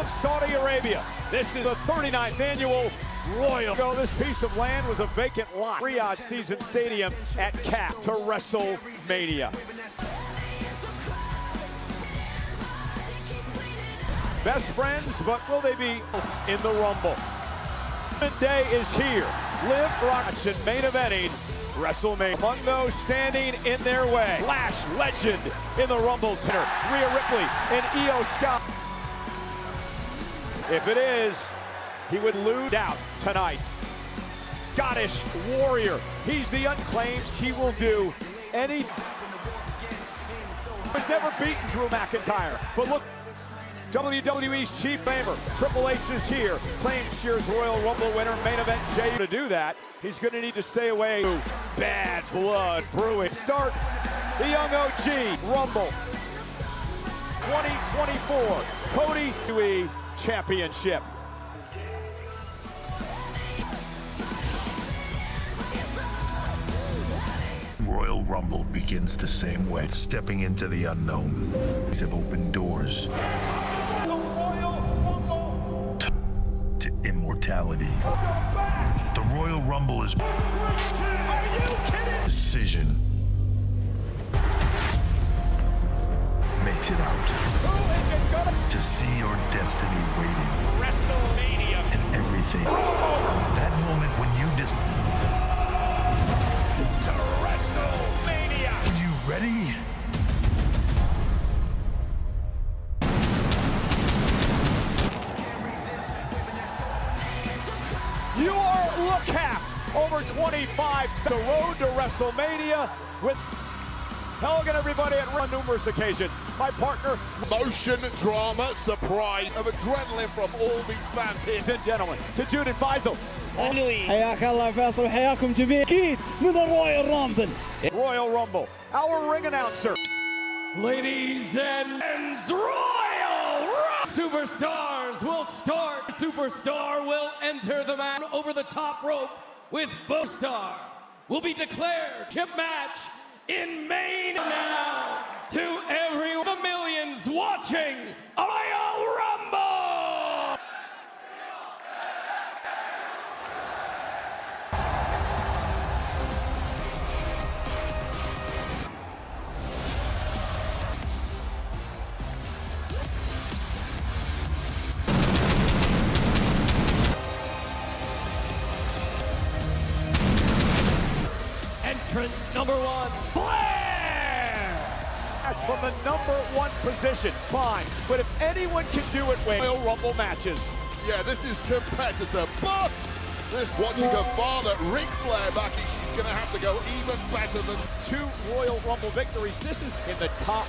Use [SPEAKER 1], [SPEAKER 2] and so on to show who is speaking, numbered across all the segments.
[SPEAKER 1] Saudi Arabia. This is the 39th annual Royal. This piece of land was a vacant lot. Riyadh Season Stadium at cap to WrestleMania. Best friends, but will they be in the Rumble? Day is here. Liv Rock and main eventing WrestleMania. Among those standing in their way, Lash legend in the Rumble tenor, Rhea Ripley and Io Sky. If it is, he would lose out tonight. Scottish Warrior, he's the unclaimed. He will do anything. He's never beaten Drew McIntyre, but look, WWE's Chief Famer, Triple H is here, claims this year's Royal Rumble winner, main event Jay. To do that, he's going to need to stay away from bad blood brewing. Start the young OG Rumble 2024 Cody WWE Championship.
[SPEAKER 2] Royal Rumble begins the same way, stepping into the unknown. These have opened doors to immortality. The Royal Rumble is decision. Makes it out to see your destiny waiting.
[SPEAKER 1] WrestleMania
[SPEAKER 2] And everything. That moment when you
[SPEAKER 1] to WrestleMania.
[SPEAKER 2] Are you ready?
[SPEAKER 1] You are look half over 25. The road to WrestleMania with Helgen, everybody at numerous occasions. My partner,
[SPEAKER 3] Motion, drama, surprise, of adrenaline from all these fans here.
[SPEAKER 1] ladies and gentlemen, to Judith Faisal.
[SPEAKER 4] حياك الله فيصل وحياكم جميع اكيد من الرويال رامبل.
[SPEAKER 1] Royal Rumble, our ring announcer.
[SPEAKER 5] Ladies and Royal Superstars will start. Superstar will enter the man over the top rope with both star. Will be declared chip match in main now to everyone, the millions watching Royal Rumble. Entrant number one, Flair!
[SPEAKER 1] That's from the #1 position. Fine, but if anyone can do it, Royal Rumble matches.
[SPEAKER 3] Yeah, this is competitor, but this watching her father, Ric Flair, back, she's going to have to go even better than
[SPEAKER 1] 2 Royal Rumble victories. This is in the top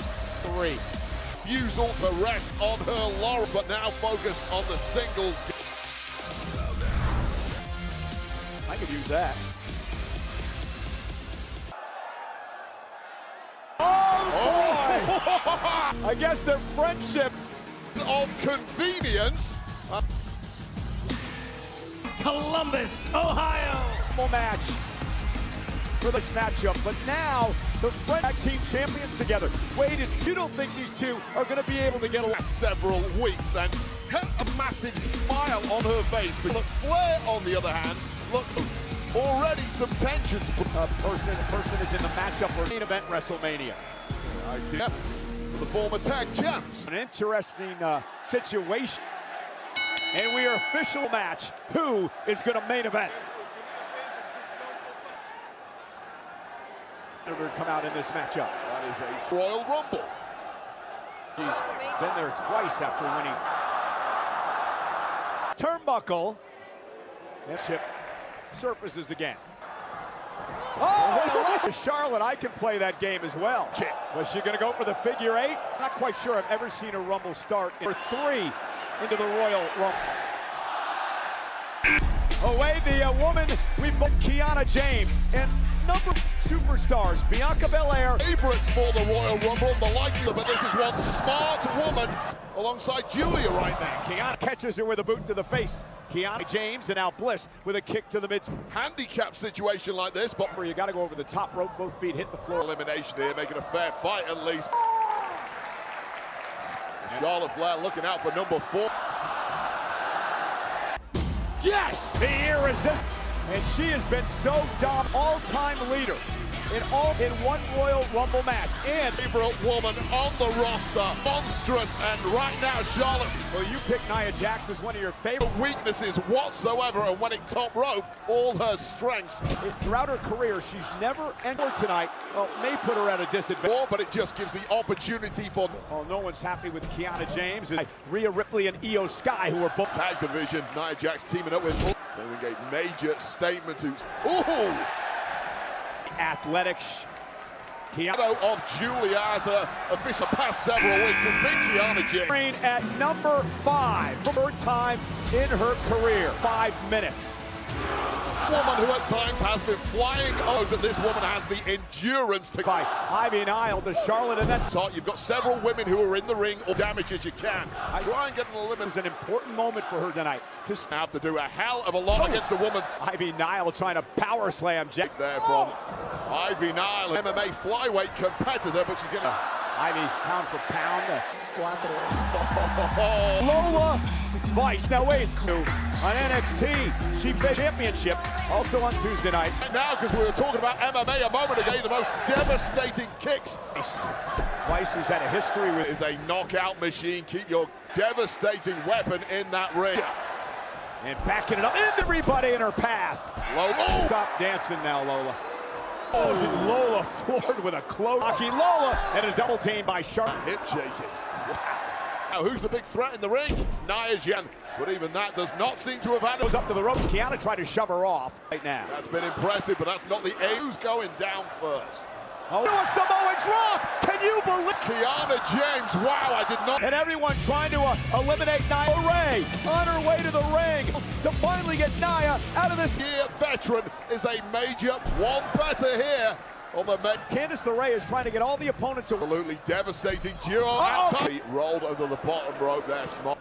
[SPEAKER 1] 3.
[SPEAKER 3] refusal to rest on her laurels, but now focused on the singles.
[SPEAKER 1] I could use that. Oh, boy! I guess their friendships
[SPEAKER 3] Of convenience.
[SPEAKER 5] Columbus, Ohio.
[SPEAKER 1] Rumble match for this matchup, but now the French tag team champions together. Wade, you don't think these two are going to be able to get along?
[SPEAKER 3] Several weeks and had a massive smile on her face. But Flair, on the other hand, looks already some tensions.
[SPEAKER 1] Person is in the matchup for main event WrestleMania.
[SPEAKER 3] Yeah, the former tag champs.
[SPEAKER 1] An interesting situation. And we are official match. Who is going to main event? They're come out in this matchup.
[SPEAKER 3] That is a Royal Rumble.
[SPEAKER 1] He's been there twice after winning. Turnbuckle. And chip surfaces again. Oh, Charlotte, I can play that game as well. Was she going to go for the figure 8? Not quite sure I've ever seen a Rumble start. For 3 into the Royal Rumble. Away the woman, we've got Kiana James and number superstars, Bianca Belair.
[SPEAKER 3] Favorites for the Royal Rumble, the likelihood, but this is one smart woman alongside Julia right now.
[SPEAKER 1] Kiana catches her with a boot to the face. Kiana James and now Bliss with a kick to the mid.
[SPEAKER 3] Handicap situation like this, but
[SPEAKER 1] You got to go over the top rope, both feet hit the floor.
[SPEAKER 3] elimination here, making a fair fight at least. Charlotte Flair looking out for number 4. Yes!
[SPEAKER 1] The irresistible. And she has been so dominant, all-time leader in one Royal Rumble match. And
[SPEAKER 3] Favorite woman on the roster, monstrous, and right now Charlotte.
[SPEAKER 1] so you pick Nia Jax as one of your favorite.
[SPEAKER 3] Weaknesses whatsoever, and when it top rope, all her strengths.
[SPEAKER 1] Throughout her career, she's never entered tonight. Well, may put her at a disadvantage.
[SPEAKER 3] More, but it just gives the opportunity for
[SPEAKER 1] Well, no one's happy with Kiana James and Rhea Ripley and Io Sky, who are both
[SPEAKER 3] tag division. Nia Jax teaming up with sending a major statement to ooh!
[SPEAKER 1] athletics. Kiana
[SPEAKER 3] Shadow of Julia as a official past several weeks has been Kiana James.
[SPEAKER 1] at number 5 for her time in her career. 5 minutes.
[SPEAKER 3] Woman who at times has been flying O's, and this woman has the endurance to
[SPEAKER 1] By Ivy Nile to Charlotte, and then
[SPEAKER 3] so you've got several women who are in the ring, or damage as you can. Try and get an
[SPEAKER 1] it
[SPEAKER 3] elimination.
[SPEAKER 1] was an important moment for her tonight. To
[SPEAKER 3] Have to do a hell of a lot against the woman.
[SPEAKER 1] Ivy Nile trying to power slam Jax.
[SPEAKER 3] There from Ivy Nile, MMA flyweight competitor, but she's gonna
[SPEAKER 1] Ivy pound for pound. Lola Vice. Now wait, on NXT, she faced championship also on Tuesday night.
[SPEAKER 3] now, because we were talking about MMA a moment ago, the most devastating kicks
[SPEAKER 1] Vice, who's had a history with
[SPEAKER 3] is a knockout machine. Keep your devastating weapon in that ring.
[SPEAKER 1] and backing it up. And everybody in her path.
[SPEAKER 3] Lola.
[SPEAKER 1] Stop dancing now, Lola. Oh, Lola floored with a close. Rocky Lola and a double team by Charlotte.
[SPEAKER 3] Hip shaking. Wow. Now, who's the big threat in the ring? Nia Jax. But even that does not seem to have had it.
[SPEAKER 1] Goes up to the ropes. Kiana tried to shove her off right now.
[SPEAKER 3] That's been impressive, but that's not the aim. Who's going down first?
[SPEAKER 1] Oh, a Samoa drop! Can you believe?
[SPEAKER 3] Kiana James. Wow, I did not.
[SPEAKER 1] And everyone trying to eliminate Nia Ray on her way to the ring to finally get Nia out of this.
[SPEAKER 3] Year veteran is a major one better here on the Met.
[SPEAKER 1] Candice LeRae is trying to get all the opponents away.
[SPEAKER 3] Absolutely devastating duo. He rolled over the bottom rope there, smart.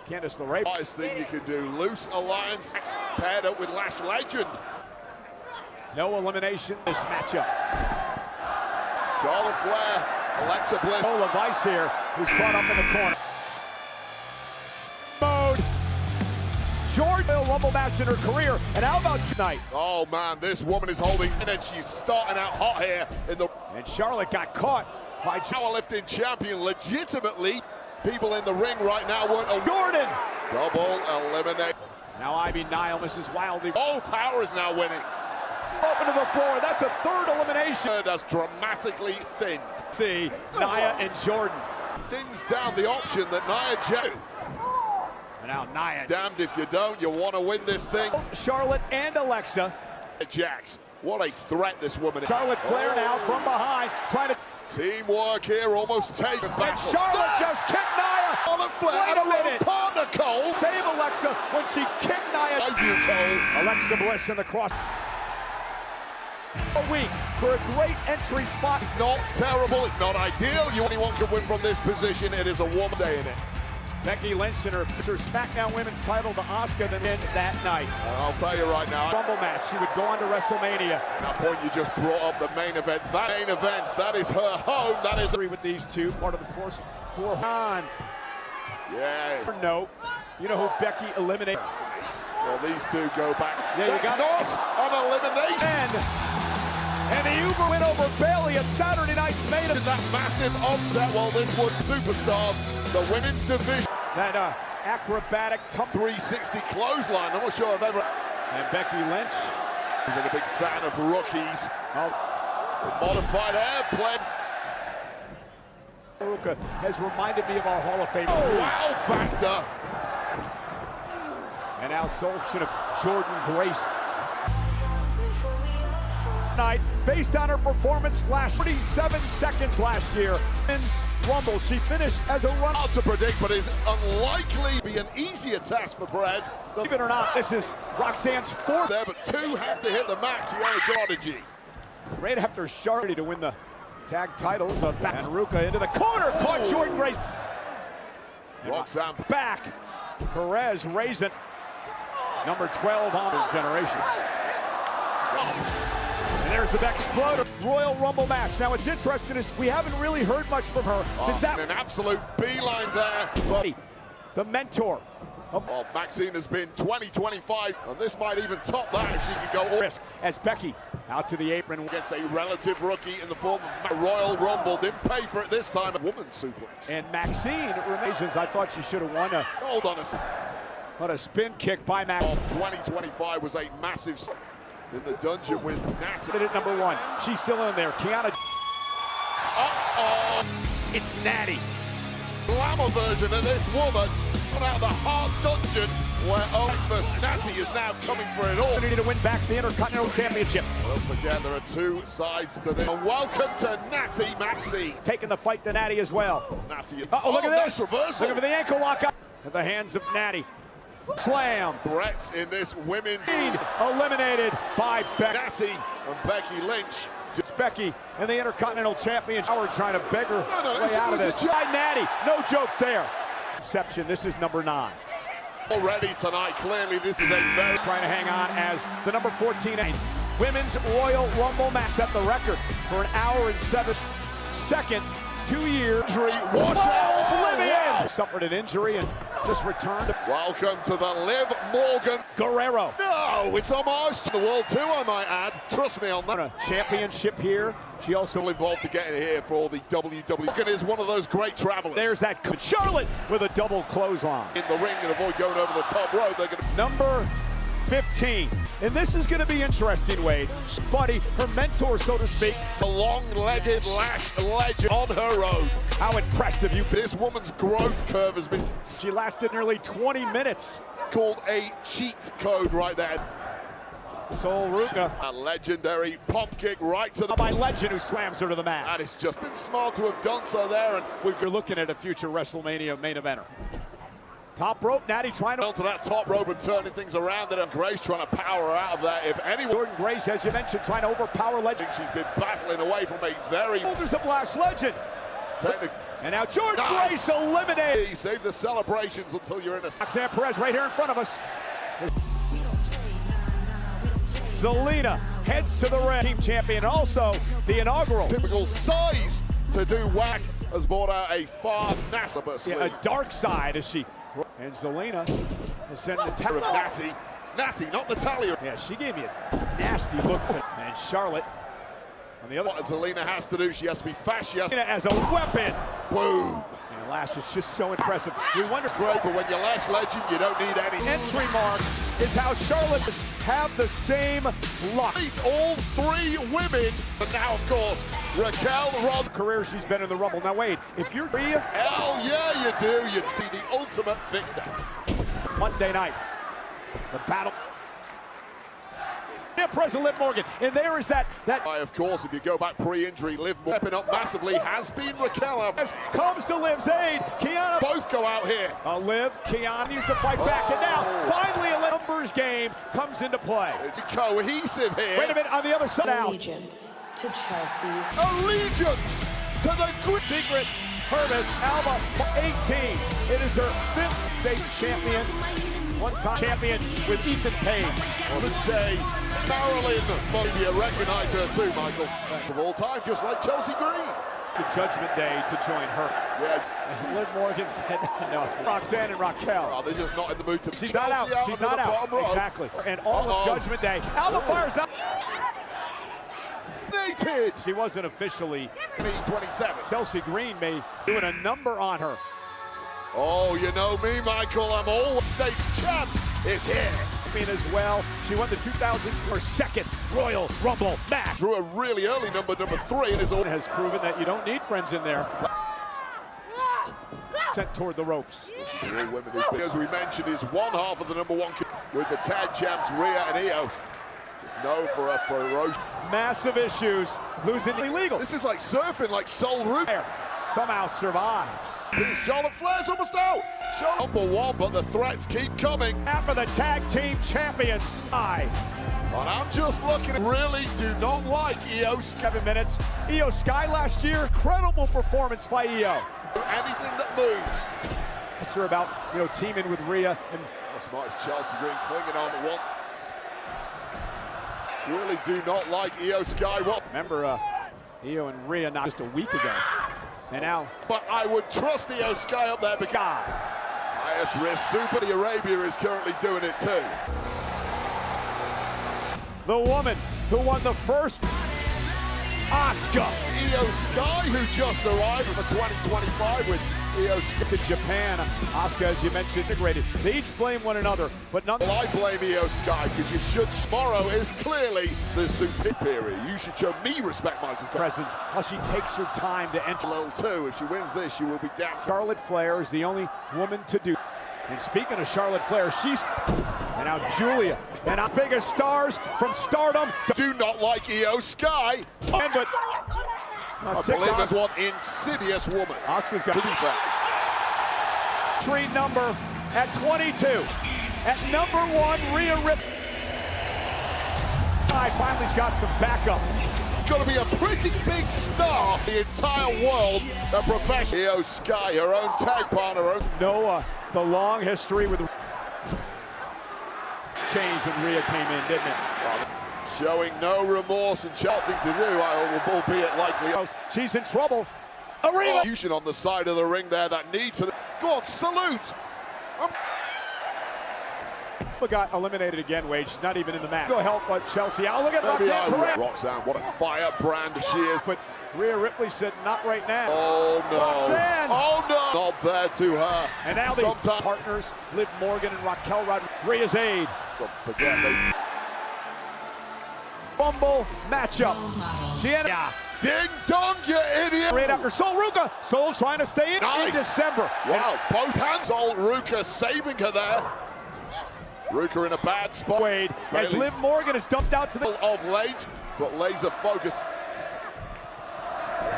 [SPEAKER 1] Candice LeRae.
[SPEAKER 3] Nice thing you can do. Loose alliance paired up with Lash Legend.
[SPEAKER 1] No elimination this matchup.
[SPEAKER 3] Charlotte Flair, Alexa Bliss.
[SPEAKER 1] Lola Vice here, who's caught up in the corner. Mode. Jordan Rumble match in her career. And how about tonight?
[SPEAKER 3] Oh man, this woman is holding, and she's starting out hot here in the
[SPEAKER 1] And Charlotte got caught by
[SPEAKER 3] powerlifting champion. Legitimately, people in the ring right now weren't a
[SPEAKER 1] Jordan.
[SPEAKER 3] double eliminate.
[SPEAKER 1] Now Ivy Nile, Mrs. Wildly.
[SPEAKER 3] All Power is now winning.
[SPEAKER 1] Open to the floor. That's a third elimination.
[SPEAKER 3] That's dramatically thinned.
[SPEAKER 1] See, Nia and Jordan.
[SPEAKER 3] Things down the option that Nia Jax.
[SPEAKER 1] And now Nia.
[SPEAKER 3] Damned if you don't. You want to win this thing.
[SPEAKER 1] Charlotte and Alexa.
[SPEAKER 3] Jax. What a threat this woman is.
[SPEAKER 1] Charlotte Flair now from behind, trying to.
[SPEAKER 3] Teamwork here, almost taken back.
[SPEAKER 1] And Charlotte just kicked Nia.
[SPEAKER 3] Charlotte Flair
[SPEAKER 1] Wait
[SPEAKER 3] and
[SPEAKER 1] a
[SPEAKER 3] a little
[SPEAKER 1] minute.
[SPEAKER 3] partner, Cole.
[SPEAKER 1] Save Alexa when she kicked Nia.
[SPEAKER 3] Love you, Cole.
[SPEAKER 1] Alexa Bliss in the cross. A week for a great entry spot.
[SPEAKER 3] It's not terrible, it's not ideal. Anyone can win from this position. It is a woman saying it.
[SPEAKER 1] Becky Lynch in her SmackDown Women's title to Asuka then in that night.
[SPEAKER 3] I'll tell you right now,
[SPEAKER 1] Rumble match. She would go on to WrestleMania.
[SPEAKER 3] that point you just brought up the main event. That main event, that is her home. That is
[SPEAKER 1] With these two, part of the force for on.
[SPEAKER 3] yeah.
[SPEAKER 1] No, you know who Becky eliminated.
[SPEAKER 3] Well, these two go back.
[SPEAKER 1] Yeah, you
[SPEAKER 3] That's
[SPEAKER 1] got
[SPEAKER 3] not an elimination.
[SPEAKER 1] And the Uber win over Bayley at Saturday night's main event.
[SPEAKER 3] That massive upset. Well, this one superstars, the women's division.
[SPEAKER 1] That acrobatic
[SPEAKER 3] 360 clothesline. I'm not sure I've ever.
[SPEAKER 1] And Becky Lynch.
[SPEAKER 3] I've been a big fan of rookies.
[SPEAKER 1] Oh,
[SPEAKER 3] Modified airplane.
[SPEAKER 1] Ruka has reminded me of our Hall of Fame.
[SPEAKER 3] Wow factor.
[SPEAKER 1] And now Solskjaer of Jordan Grace. Night, based on her performance last 47 seconds last year. Men's Rumble, she finished as a run.
[SPEAKER 3] Hard to predict, but is unlikely to be an easier task for Perez.
[SPEAKER 1] Believe it or not, this is Roxanne's fourth.
[SPEAKER 3] There, but two have to hit the mat. Kiana Prodigy.
[SPEAKER 1] Right after Charlotte to win the tag titles. And Ruka into the corner, caught Jordan Grace.
[SPEAKER 3] Roxanne.
[SPEAKER 1] Back, Perez raising number 12 on the generation. And there's the Exploder Royal Rumble match. Now it's interesting is we haven't really heard much from her since that.
[SPEAKER 3] An absolute beeline there. But
[SPEAKER 1] The mentor
[SPEAKER 3] Well, Maxine has been 20-25, and this might even top that if she can go all
[SPEAKER 1] risk as Becky out to the apron
[SPEAKER 3] against a relative rookie in the form of Royal Rumble. Didn't pay for it this time. A woman's suplex.
[SPEAKER 1] And Maxine remains. I thought she should have won a.
[SPEAKER 3] Hold on a second.
[SPEAKER 1] What a spin kick by Max.
[SPEAKER 3] 2025 was a massive in the dungeon with Natty.
[SPEAKER 1] At number one. She's still in there. Kiana.
[SPEAKER 3] Uh-oh.
[SPEAKER 1] It's Natty.
[SPEAKER 3] Glamour version of this woman out of the hard dungeon where Natty is now coming for it all.
[SPEAKER 1] They need to win back the Intercontinental Championship.
[SPEAKER 3] Don't forget there are two sides to this. And welcome to Natty Maxine.
[SPEAKER 1] Taking the fight to Natty as well.
[SPEAKER 3] Natty.
[SPEAKER 1] Look at this.
[SPEAKER 3] Reversal.
[SPEAKER 1] Look at the ankle lock up. At the hands of Natty. Slam.
[SPEAKER 3] Threats in this women's
[SPEAKER 1] eliminated by Becky.
[SPEAKER 3] Natty and Becky Lynch.
[SPEAKER 1] It's Becky and the Intercontinental Champion. Howard trying to beg her way out of this. Natty, no joke there. Exception. This is number 9.
[SPEAKER 3] Already tonight, clearly this is a very
[SPEAKER 1] trying to hang on as the number 14 Women's Royal Rumble match set the record for 1 hour and 7 seconds. 2 years.
[SPEAKER 3] Injury. Wash out.
[SPEAKER 1] Oblivion. Suffered an injury and just returned.
[SPEAKER 3] Welcome to the Liv Morgan
[SPEAKER 1] Guerrero.
[SPEAKER 3] No, it's homage to the world too, I might add. Trust me on that.
[SPEAKER 1] A championship here. She also
[SPEAKER 3] involved to get in here for all the WWE. Morgan is one of those great travelers.
[SPEAKER 1] There's that Charlotte with a double clothesline.
[SPEAKER 3] In the ring and avoid going over the top rope. They're going to
[SPEAKER 1] number 15. And this is going to be interesting, Wade. Buddy, her mentor, so to speak.
[SPEAKER 3] The long-legged lash legend on her road.
[SPEAKER 1] How impressed have you been?
[SPEAKER 3] This woman's growth curve has been...
[SPEAKER 1] She lasted nearly 20 minutes.
[SPEAKER 3] Called a cheat code right there.
[SPEAKER 1] Sol Ruka.
[SPEAKER 3] A legendary pump kick right to the...
[SPEAKER 1] By Legend who slams her to the mat.
[SPEAKER 3] That is just been smart to have done so there. And
[SPEAKER 1] we're looking at a future WrestleMania main eventer. Top rope, Natty trying
[SPEAKER 3] to that top rope and turning things around. And Grace trying to power her out of there. If anyone,
[SPEAKER 1] Jordynne Grace, as you mentioned, trying to overpower Legend.
[SPEAKER 3] She's been battling away from a very
[SPEAKER 1] shoulders of Lash Legend. And now Jordynne Grace eliminated.
[SPEAKER 3] He saved the celebrations until you're in a.
[SPEAKER 1] Roxanne Perez right here in front of us. Zelina heads to the ring. Team champion, also the inaugural.
[SPEAKER 3] Typical size to do whack has brought out a far nasty.
[SPEAKER 1] Yeah, a dark side as she. And Zelina has sent Natalya.
[SPEAKER 3] Natty. Natty, not Natalya.
[SPEAKER 1] Yeah, she gave me a nasty look. And Charlotte on the other.
[SPEAKER 3] What Zelina has to do, she has to be fast. She has
[SPEAKER 1] to as a weapon.
[SPEAKER 3] Boom.
[SPEAKER 1] And Lash is just so impressive. We wonder.
[SPEAKER 3] Great, but when you're Lash Legend, you don't need any.
[SPEAKER 1] Entry mark is how Charlotte have the same luck.
[SPEAKER 3] All 3 women, but now of course Raquel Ross.
[SPEAKER 1] Career she's been in the Rumble. Now Wade, if you're Rhea,
[SPEAKER 3] hell yeah you do. You'd be the ultimate victor.
[SPEAKER 1] Monday night, the battle. President Liv Morgan, and there is that.
[SPEAKER 3] Of course, if you go back pre-injury, Liv stepping up massively has been Raquel.
[SPEAKER 1] Comes to Liv's aid. Kiana.
[SPEAKER 3] Both go out here.
[SPEAKER 1] Liv, Kiana needs to fight back, and now finally a numbers game comes into play.
[SPEAKER 3] It's cohesive here.
[SPEAKER 1] Wait a minute, on the other side.
[SPEAKER 6] Allegiance to Chelsea.
[SPEAKER 3] Allegiance to the good
[SPEAKER 1] secret. Purvis, Alba, 18. It is her 5th state champion. One-time champion with Ethan Page.
[SPEAKER 3] On this day, Marilyn, maybe you recognize her too, Michael. Of all time, just like Chelsea Green.
[SPEAKER 1] The Judgment Day to join her.
[SPEAKER 3] Yeah.
[SPEAKER 1] And Liv Morgan said no. Roxanne and Raquel.
[SPEAKER 3] Oh, they're just not in the mood to.
[SPEAKER 1] She's not out. She's not out. Exactly. And all of Judgment Day. Alba fires out. She wasn't officially
[SPEAKER 3] 27.
[SPEAKER 1] Chelsea Green may doing a number on her.
[SPEAKER 3] Oh, you know me, Michael. I'm always state champ. It's here.
[SPEAKER 1] As well. She won the 2004 second Royal Rumble match.
[SPEAKER 3] Drew a really early number 3, and
[SPEAKER 1] has proven that you don't need friends in there. Sent toward the ropes.
[SPEAKER 3] As we mentioned, is one half of the number 1 with the tag champs Rhea and Io. Known for a ferocious.
[SPEAKER 1] Massive issues. Losing illegal.
[SPEAKER 3] This is like surfing, like Sol Ruka.
[SPEAKER 1] Somehow survives.
[SPEAKER 3] Charlotte Flair's almost out. Charlotte number 1, but the threats keep coming.
[SPEAKER 1] After the tag team champions.
[SPEAKER 3] And I'm just looking at really do not like Io.
[SPEAKER 1] 7 minutes. Io Sky last year. Incredible performance by Io.
[SPEAKER 3] Anything that moves.
[SPEAKER 1] Asked her about, teaming with Rhea. And
[SPEAKER 3] as smart as Chelsea Green clinging on to one. Really do not like Io Sky. Well,
[SPEAKER 1] remember Io and Rhea not just a week ago. And now.
[SPEAKER 3] But I would trust Io Sky up there because
[SPEAKER 1] God.
[SPEAKER 3] I Highest risk. Saudi Arabia is currently doing it too.
[SPEAKER 1] The woman who won the first Asuka.
[SPEAKER 3] Io Sky, who just arrived for 2025 with Io Sky.
[SPEAKER 1] To Japan, Asuka, as you mentioned, integrated. They each blame one another, but none.
[SPEAKER 3] Well, I blame Io Sky because you should. Tomorrow is clearly the superior. You should show me respect, Michael.
[SPEAKER 1] Presence, while she takes her time to enter.
[SPEAKER 3] Level 2. If she wins this, she will be dancing.
[SPEAKER 1] Charlotte Flair is the only woman to do. And speaking of Charlotte Flair, she's. And now Julia. And our biggest stars from Stardom.
[SPEAKER 3] Do not like Io Sky.
[SPEAKER 1] And but
[SPEAKER 3] I believe there's one insidious woman.
[SPEAKER 1] Asuka's got
[SPEAKER 3] To be fair.
[SPEAKER 1] entry number at 22. At number 1, Rhea Ripley. Finally's got some backup.
[SPEAKER 3] Got to be a pretty big star. The entire world, a professional. Io Sky, her own tag partner. Her own.
[SPEAKER 1] Noah, the long history with changed when Rhea came in, didn't it?
[SPEAKER 3] Showing no remorse and nothing to do, albeit likely.
[SPEAKER 1] She's in trouble. Arena.
[SPEAKER 3] Execution on the side of the ring there that needs to. Go on, salute.
[SPEAKER 1] Got eliminated again, Wade. She's not even in the match. Go help Chelsea out. Look at
[SPEAKER 3] Maybe
[SPEAKER 1] Roxanne Perez.
[SPEAKER 3] Roxanne, what a firebrand she is.
[SPEAKER 1] But Rhea Ripley said, not right now.
[SPEAKER 3] Oh no.
[SPEAKER 1] Roxanne.
[SPEAKER 3] Oh no. Not there to her.
[SPEAKER 1] And now the partners, Liv Morgan and Raquel Rodriguez. Rhea's aid.
[SPEAKER 3] Don't forget they.
[SPEAKER 1] Rumble matchup. Yeah.
[SPEAKER 3] Ding dong, you idiot.
[SPEAKER 1] Right after Sol Ruka. Sol trying to stay in December.
[SPEAKER 3] Wow, both hands. Old Ruka saving her there. Ruka in a bad spot.
[SPEAKER 1] Wade, as Liv Morgan is dumped out to the
[SPEAKER 3] of late, but laser focused.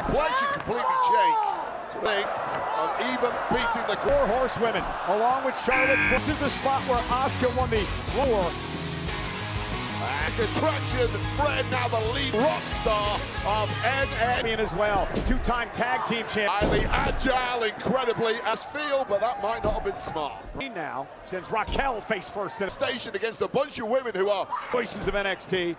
[SPEAKER 3] Play should completely change. Of even beating the
[SPEAKER 1] 4 horsewomen, along with Charlotte. This is the spot where Asuka won the war.
[SPEAKER 3] And attraction, Fred now the lead rock star of NXT
[SPEAKER 1] as well. 2-time tag team champion.
[SPEAKER 3] Highly agile, incredibly as field, but that might not have been smart.
[SPEAKER 1] He now sends Raquel face first in a
[SPEAKER 3] Station against a bunch of women who are
[SPEAKER 1] voices of NXT.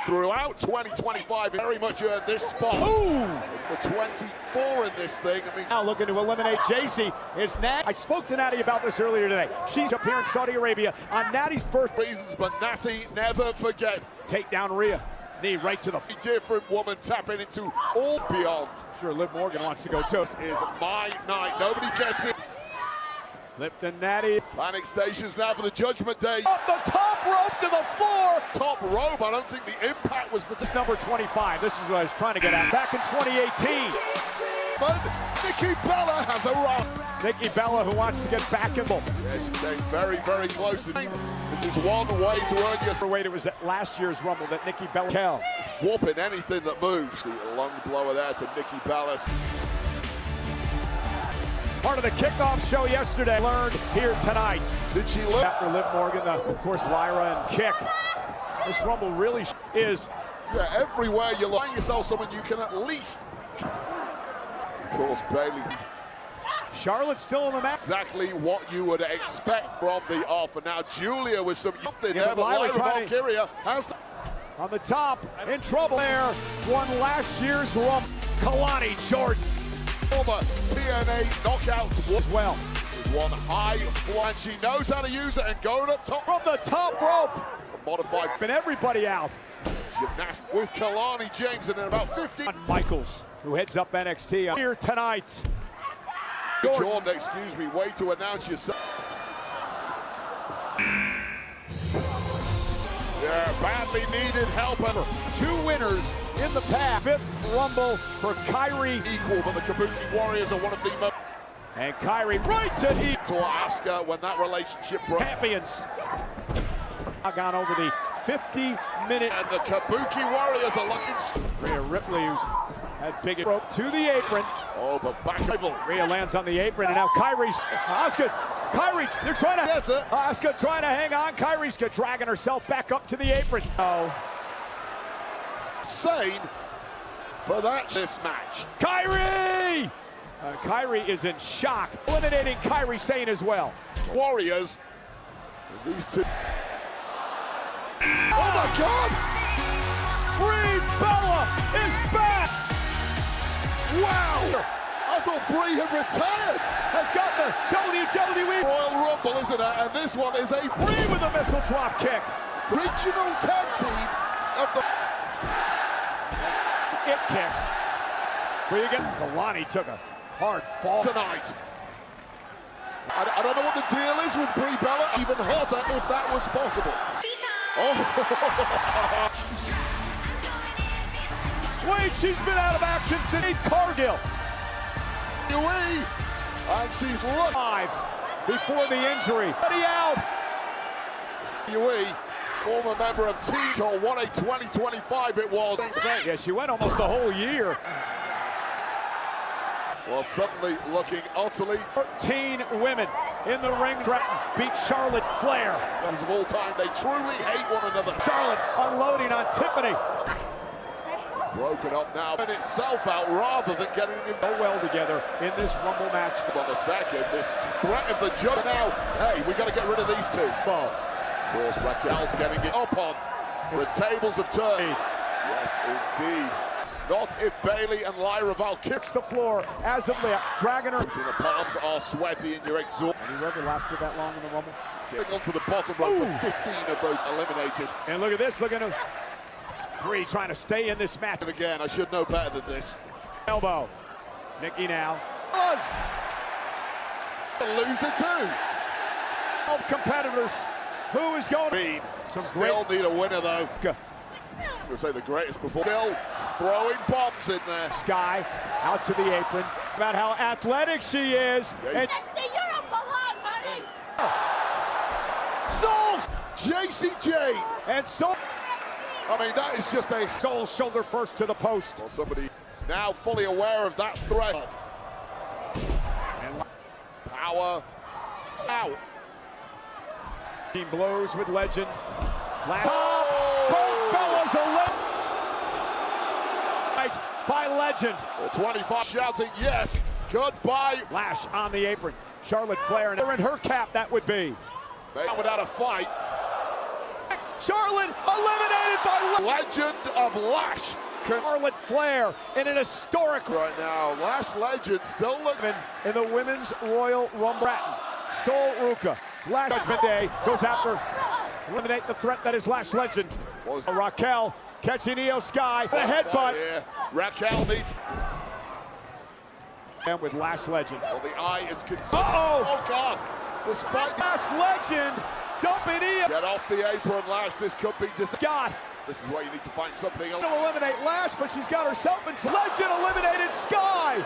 [SPEAKER 3] Throughout 2025, very much earned this spot.
[SPEAKER 1] Ooh!
[SPEAKER 3] For 24 in this thing. I mean,
[SPEAKER 1] Now looking to eliminate JC is Nat. I spoke to Natty about this earlier today. She's up here in Saudi Arabia on Natty's birthday.
[SPEAKER 3] reasons, but Natty never forget.
[SPEAKER 1] Take down Rhea. Knee right to the
[SPEAKER 3] Different woman tapping into all beyond.
[SPEAKER 1] Sure, Liv Morgan wants to go too.
[SPEAKER 3] This is my night. Nobody gets it.
[SPEAKER 1] Lipton Natty.
[SPEAKER 3] Panic stations now for the Judgment Day.
[SPEAKER 1] Off the top rope to the floor.
[SPEAKER 3] Top rope. I don't think the impact was.
[SPEAKER 1] This number 25. This is what I was trying to get at. Back in 2018.
[SPEAKER 3] But Nikki Bella has a run.
[SPEAKER 1] Nikki Bella, who wants to get back in both.
[SPEAKER 3] Yeah, she's getting very, very close to. This is one way to earn your.
[SPEAKER 1] Wait, it was at last year's Rumble that Nikki Bella.
[SPEAKER 3] Whooping anything that moves. The lung blower there to Nikki Bella.
[SPEAKER 1] Part of the kickoff show yesterday. Learned here tonight.
[SPEAKER 3] Did she look?
[SPEAKER 1] After Liv Morgan, of course, Lyra and kick. This Rumble really is.
[SPEAKER 3] Yeah, everywhere you find yourself someone you can at least. Of course, Bailey.
[SPEAKER 1] Charlotte's still in the match.
[SPEAKER 3] Exactly what you would expect from the off. And now Julia with some something
[SPEAKER 1] Yeah,
[SPEAKER 3] there, but Lyra Valkyria has the.
[SPEAKER 1] On the top, in trouble there. Won last year's Rumble. Kalani Jordan.
[SPEAKER 3] Former TNA knockouts
[SPEAKER 1] As well.
[SPEAKER 3] is one high fly, and she knows how to use it and going up top.
[SPEAKER 1] From the top rope.
[SPEAKER 3] Modified
[SPEAKER 1] Been everybody out.
[SPEAKER 3] gymnast with Kalani James, and in about 15.
[SPEAKER 1] Michaels, who heads up NXT here tonight.
[SPEAKER 3] Jordan, excuse me, way to announce yourself. Yeah, badly needed help.
[SPEAKER 1] 2 winners in the past. 5th Rumble for Kyrie.
[SPEAKER 3] Equal, but the Kabuki Warriors are one of the most.
[SPEAKER 1] And Kyrie right to E.
[SPEAKER 3] To Asuka when that relationship broke.
[SPEAKER 1] Champions. Gone over the 50-minute.
[SPEAKER 3] And the Kabuki Warriors are looking.
[SPEAKER 1] Rhea Ripley, who's had big rope to the apron.
[SPEAKER 3] Oh, but back rival.
[SPEAKER 1] Rhea lands on the apron, and now Kyrie's. Asuka, Kyrie, they're trying to.
[SPEAKER 3] Yes, sir.
[SPEAKER 1] Asuka trying to hang on. Kyrie's dragging herself back up to the apron. Oh.
[SPEAKER 3] Sane for this match.
[SPEAKER 1] Kyrie! Kyrie is in shock, eliminating Kyrie Sane as well.
[SPEAKER 3] Warriors. These two. Oh my God!
[SPEAKER 1] Brie Bella is back!
[SPEAKER 3] Wow! A thought Brie had retired.
[SPEAKER 1] Has got the WWE
[SPEAKER 3] Royal Rumble, isn't it? And this one is a
[SPEAKER 1] Brie with a missile drop kick.
[SPEAKER 3] regional tag team of the...
[SPEAKER 1] It kicks. Where you get Kalani took a hard fall
[SPEAKER 3] tonight. I don't know what the deal is with Brie Bella. Even hotter if that was possible. Oh.
[SPEAKER 1] Wait, she's been out of action since Cargill.
[SPEAKER 3] And she's looked
[SPEAKER 1] 5 before the injury. Buddy out.
[SPEAKER 3] UE, former member of Team Cole, what a 2025 it was.
[SPEAKER 1] Yeah, she went almost the whole year.
[SPEAKER 3] Well, suddenly looking utterly
[SPEAKER 1] 13 women in the ring. Stratton beat Charlotte Flair.
[SPEAKER 3] as of all time. They truly hate one another.
[SPEAKER 1] Charlotte unloading on Tiffany.
[SPEAKER 3] Broken up now and itself out rather than getting him
[SPEAKER 1] Go well together in this Rumble match.
[SPEAKER 3] on the second. This threat of the judge now. Hey, we got to get rid of these two.
[SPEAKER 1] Ball.
[SPEAKER 3] Of course, Raquel's getting it up on. The tables have turned. Yes, indeed. Not if Bailey and Lyra Val kicks
[SPEAKER 1] The floor as of late, dragging her.
[SPEAKER 3] when the palms are sweaty and you're exhausted.
[SPEAKER 1] Have you ever lasted that long in the Rumble?
[SPEAKER 3] Kick onto the bottom rope for 15 of those eliminated.
[SPEAKER 1] And look at this, look at him. Brie trying to stay in this match.
[SPEAKER 3] And again, I should know better than this.
[SPEAKER 1] Elbow. Nikki now.
[SPEAKER 3] Loser too.
[SPEAKER 1] 12 competitors. Who is going to
[SPEAKER 3] Reed
[SPEAKER 1] Some
[SPEAKER 3] still need a winner though.
[SPEAKER 1] Go.
[SPEAKER 3] I'm gonna say the greatest before. Still throwing bombs in there.
[SPEAKER 1] Sky out to the apron. About how athletic she is. And Soul.
[SPEAKER 3] JC Jane.
[SPEAKER 1] And Soul.
[SPEAKER 3] I mean, that is just a
[SPEAKER 1] Soul shoulder first to the post.
[SPEAKER 3] well, somebody now fully aware of that threat.
[SPEAKER 1] And
[SPEAKER 3] Power out.
[SPEAKER 1] team blows with Legend. Last both Bellas by Legend.
[SPEAKER 3] 25 shouting yes. Goodbye.
[SPEAKER 1] Lash on the apron. Charlotte Flair and her cap that would be.
[SPEAKER 3] Without a fight.
[SPEAKER 1] Charlotte eliminated by
[SPEAKER 3] Legend of Lash.
[SPEAKER 1] Charlotte Flair in an historic
[SPEAKER 3] Right now, Lash Legend still looking.
[SPEAKER 1] in the Women's Royal Rumble. Sol Ruka. Last Judgment Day goes after eliminate the threat that is Lash Legend.
[SPEAKER 3] Was
[SPEAKER 1] Raquel catching Io Sky. The headbutt.
[SPEAKER 3] Yeah. Raquel needs.
[SPEAKER 1] And with Lash Legend.
[SPEAKER 3] Well, the eye is concerned.
[SPEAKER 1] Uh-oh.
[SPEAKER 3] Oh God! Despite the
[SPEAKER 1] Lash Legend dumping Io
[SPEAKER 3] get off the apron, Lash. This could be
[SPEAKER 1] Scott.
[SPEAKER 3] This is where you need to find something else.
[SPEAKER 1] To eliminate Lash, but she's got herself in trouble. Legend eliminated Sky.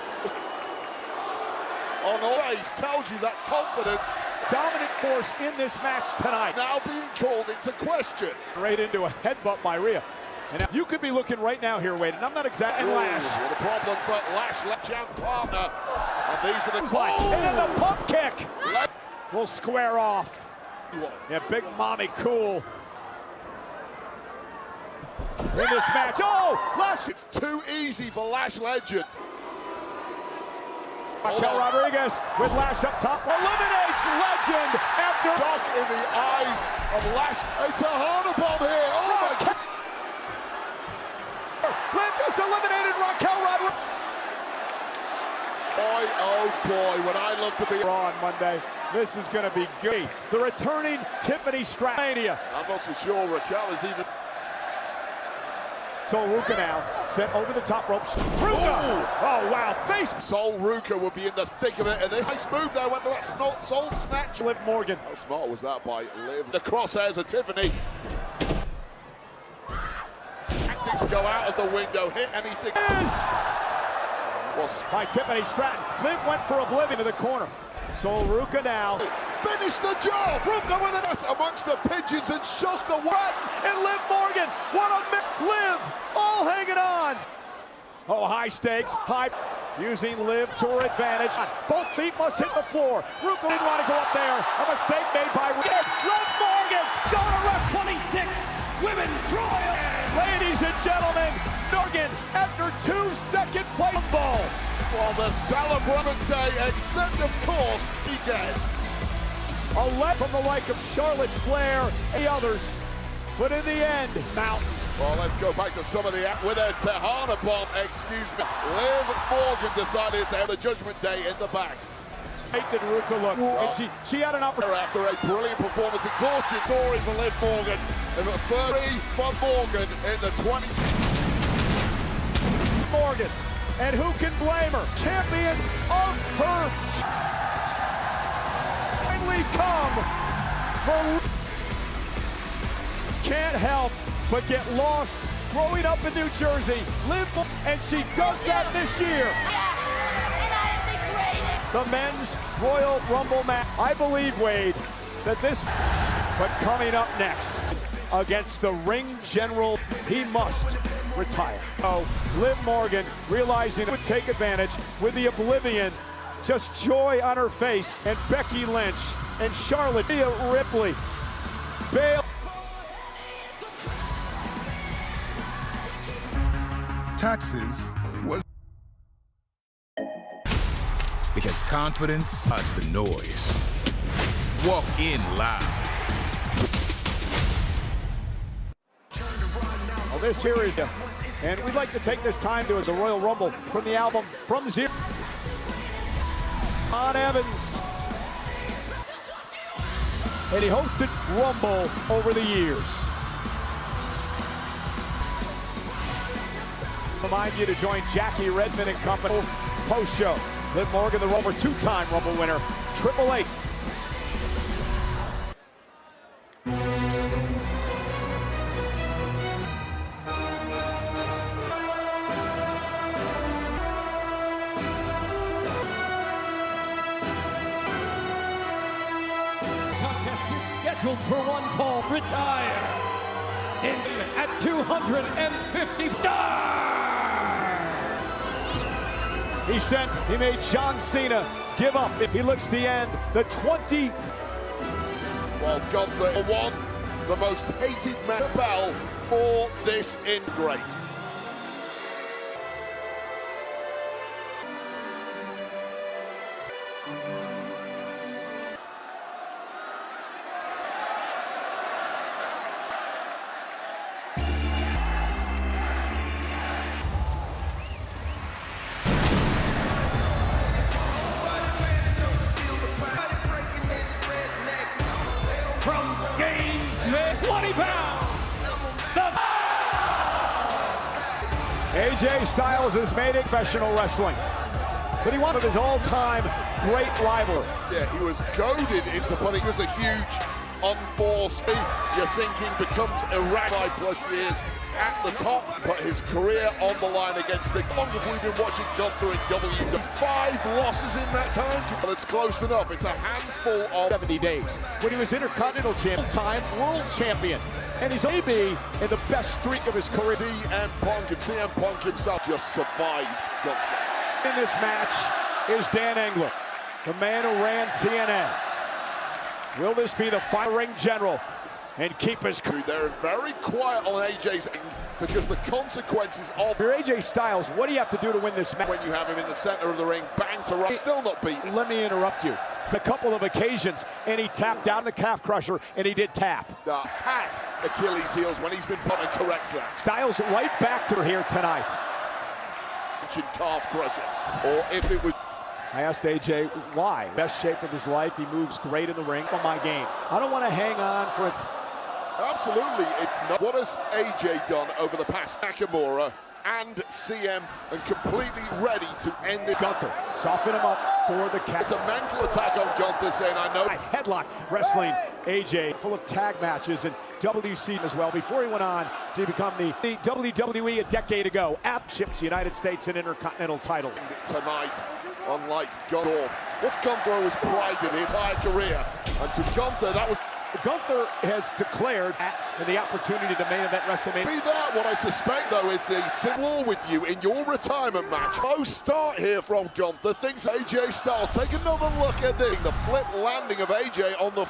[SPEAKER 3] On always tells you that confidence
[SPEAKER 1] Dominant force in this match tonight.
[SPEAKER 3] now being called into question.
[SPEAKER 1] Right into a headbutt by Rhea. And you could be looking right now here, Wade, and I'm not exactly. And Lash.
[SPEAKER 3] What a problem for Lash, jam partner. And these are the
[SPEAKER 1] And then the pump kick
[SPEAKER 3] Le-
[SPEAKER 1] will square off. Yeah, Big Mommy Cool in this match. Oh, Lash.
[SPEAKER 3] It's too easy for Lash Legend.
[SPEAKER 1] Raquel Rodriguez with Lash up top. Eliminates Legend after.
[SPEAKER 3] Shock in the eyes of Lash. A Tahana bomb here. Oh my God.
[SPEAKER 1] Liv eliminated Raquel Rodriguez.
[SPEAKER 3] Boy, oh boy, would I love to be.
[SPEAKER 1] On Monday. This is going to be good. The returning Tiffany Stratmania.
[SPEAKER 3] I'm not so sure Raquel is even.
[SPEAKER 1] Sol Ruka now sent over the top ropes. Ruka! Oh wow, face.
[SPEAKER 3] Sol Ruka would be in the thick of it. And this nice move there went for that soul snatch.
[SPEAKER 1] Liv Morgan.
[SPEAKER 3] How smart was that by Liv? The crosshairs of Tiffany. Tactics go out of the window. Hit anything.
[SPEAKER 1] Is
[SPEAKER 3] Well,
[SPEAKER 1] by Tiffany Stratton. Liv went for oblivion to the corner. Sol Ruka now.
[SPEAKER 3] finish the job.
[SPEAKER 1] Ruka with it
[SPEAKER 3] Amongst the pigeons and shook the
[SPEAKER 1] Stratton and Liv Morgan. What a Liv all hanging on. Oh, high stakes, high. Using Liv to her advantage. Both feet must hit the floor. Ruka didn't want to go up there. A mistake made by Liv Morgan. Going to rest
[SPEAKER 5] 26 Women's Royal.
[SPEAKER 1] Ladies and gentlemen, Morgan after 2 second place ball.
[SPEAKER 3] Well, the celebrant day, except of course, he gets.
[SPEAKER 1] A left from the like of Charlotte Flair and the others. But in the end, Mountain
[SPEAKER 3] Well, let's go back to some of the with a Tejana bomb, excuse me. Liv Morgan decided to have the Judgment Day in the back.
[SPEAKER 1] Did Ruka look, and she had an opportunity.
[SPEAKER 3] After a brilliant performance, exhaustion story for Liv Morgan. And a 30 for Morgan in the 20.
[SPEAKER 1] Morgan, and who can blame her? Champion of her. Finally come for. Can't help but get lost growing up in New Jersey. And she does that this year. The men's Royal Rumble match. I believe, Wade, that this, but coming up next, against the ring general, he must retire. Oh, Liv Morgan realizing it would take advantage with the Oblivion, just joy on her face, and Becky Lynch and Charlotte, Rhea Ripley, Bayley.
[SPEAKER 2] Taxes was
[SPEAKER 7] because confidence hides the noise. Walk in loud.
[SPEAKER 1] Well, this here is, and we'd like to take this time to as a Royal Rumble from the album From Zero. On Evans. And he hosted Rumble over the years. Remind you to join Jackie Redmond and company post-show. Liv Morgan, the Rumble, two-time Rumble winner, 888.
[SPEAKER 5] Contest is scheduled for one fall. Retire at 250.
[SPEAKER 1] He made John Cena give up. He looks to end the 20.
[SPEAKER 3] Well, Gunther won the most hated man bell for this ingrate.
[SPEAKER 5] From Gainesville, 20 pounds.
[SPEAKER 1] AJ Styles has made it professional wrestling, but he wanted his all-time great rival.
[SPEAKER 3] Yeah, he was goaded into putting. It was a huge unforced. You're thinking becomes erratic plus years at the top, but his career on the line against the. How long have we been watching Gunther in WWE? 5 losses in that time. Well, it's close enough. It's a handful of
[SPEAKER 1] 70 days when he was Intercontinental Champion, time World Champion, and he's maybe in the best streak of his career.
[SPEAKER 3] CM Punk, and CM Punk himself just survived Gunther.
[SPEAKER 1] In this match is Dan Engler, the man who ran TNA. Will this be the final ring general and keep his crew?
[SPEAKER 3] They're very quiet on AJ's end because the consequences of.
[SPEAKER 1] For AJ Styles, what do you have to do to win this match?
[SPEAKER 3] When you have him in the center of the ring, bang to run, still not beaten.
[SPEAKER 1] Let me interrupt you. A couple of occasions, and he tapped down the calf crusher, and he did tap.
[SPEAKER 3] Had Achilles heels when he's been put and corrects that.
[SPEAKER 1] Styles right back to here tonight.
[SPEAKER 3] Calf crusher, or if it was.
[SPEAKER 1] I asked AJ why. Best shape of his life. He moves great in the ring. On my game, I don't want to hang on for it.
[SPEAKER 3] Absolutely, it's not. What has AJ done over the past? Nakamura and CM, and completely ready to end it.
[SPEAKER 1] Gunther, soften him up for the catch.
[SPEAKER 3] It's a mental attack on Gunther, saying, I know.
[SPEAKER 1] Headlock wrestling AJ, full of tag matches and WC as well, before he went on to become the WWE a decade ago. At Chips, United States and Intercontinental title.
[SPEAKER 3] Tonight, unlike Gunther, what's Gunther always prided in his entire career, and to Gunther, that was.
[SPEAKER 1] Gunther has declared the opportunity to main event WrestleMania.
[SPEAKER 3] Be that, what I suspect though is a symbol with you in your retirement match. Low start here from Gunther. Thinks AJ Styles. Take another look at this. The flip landing of AJ on the.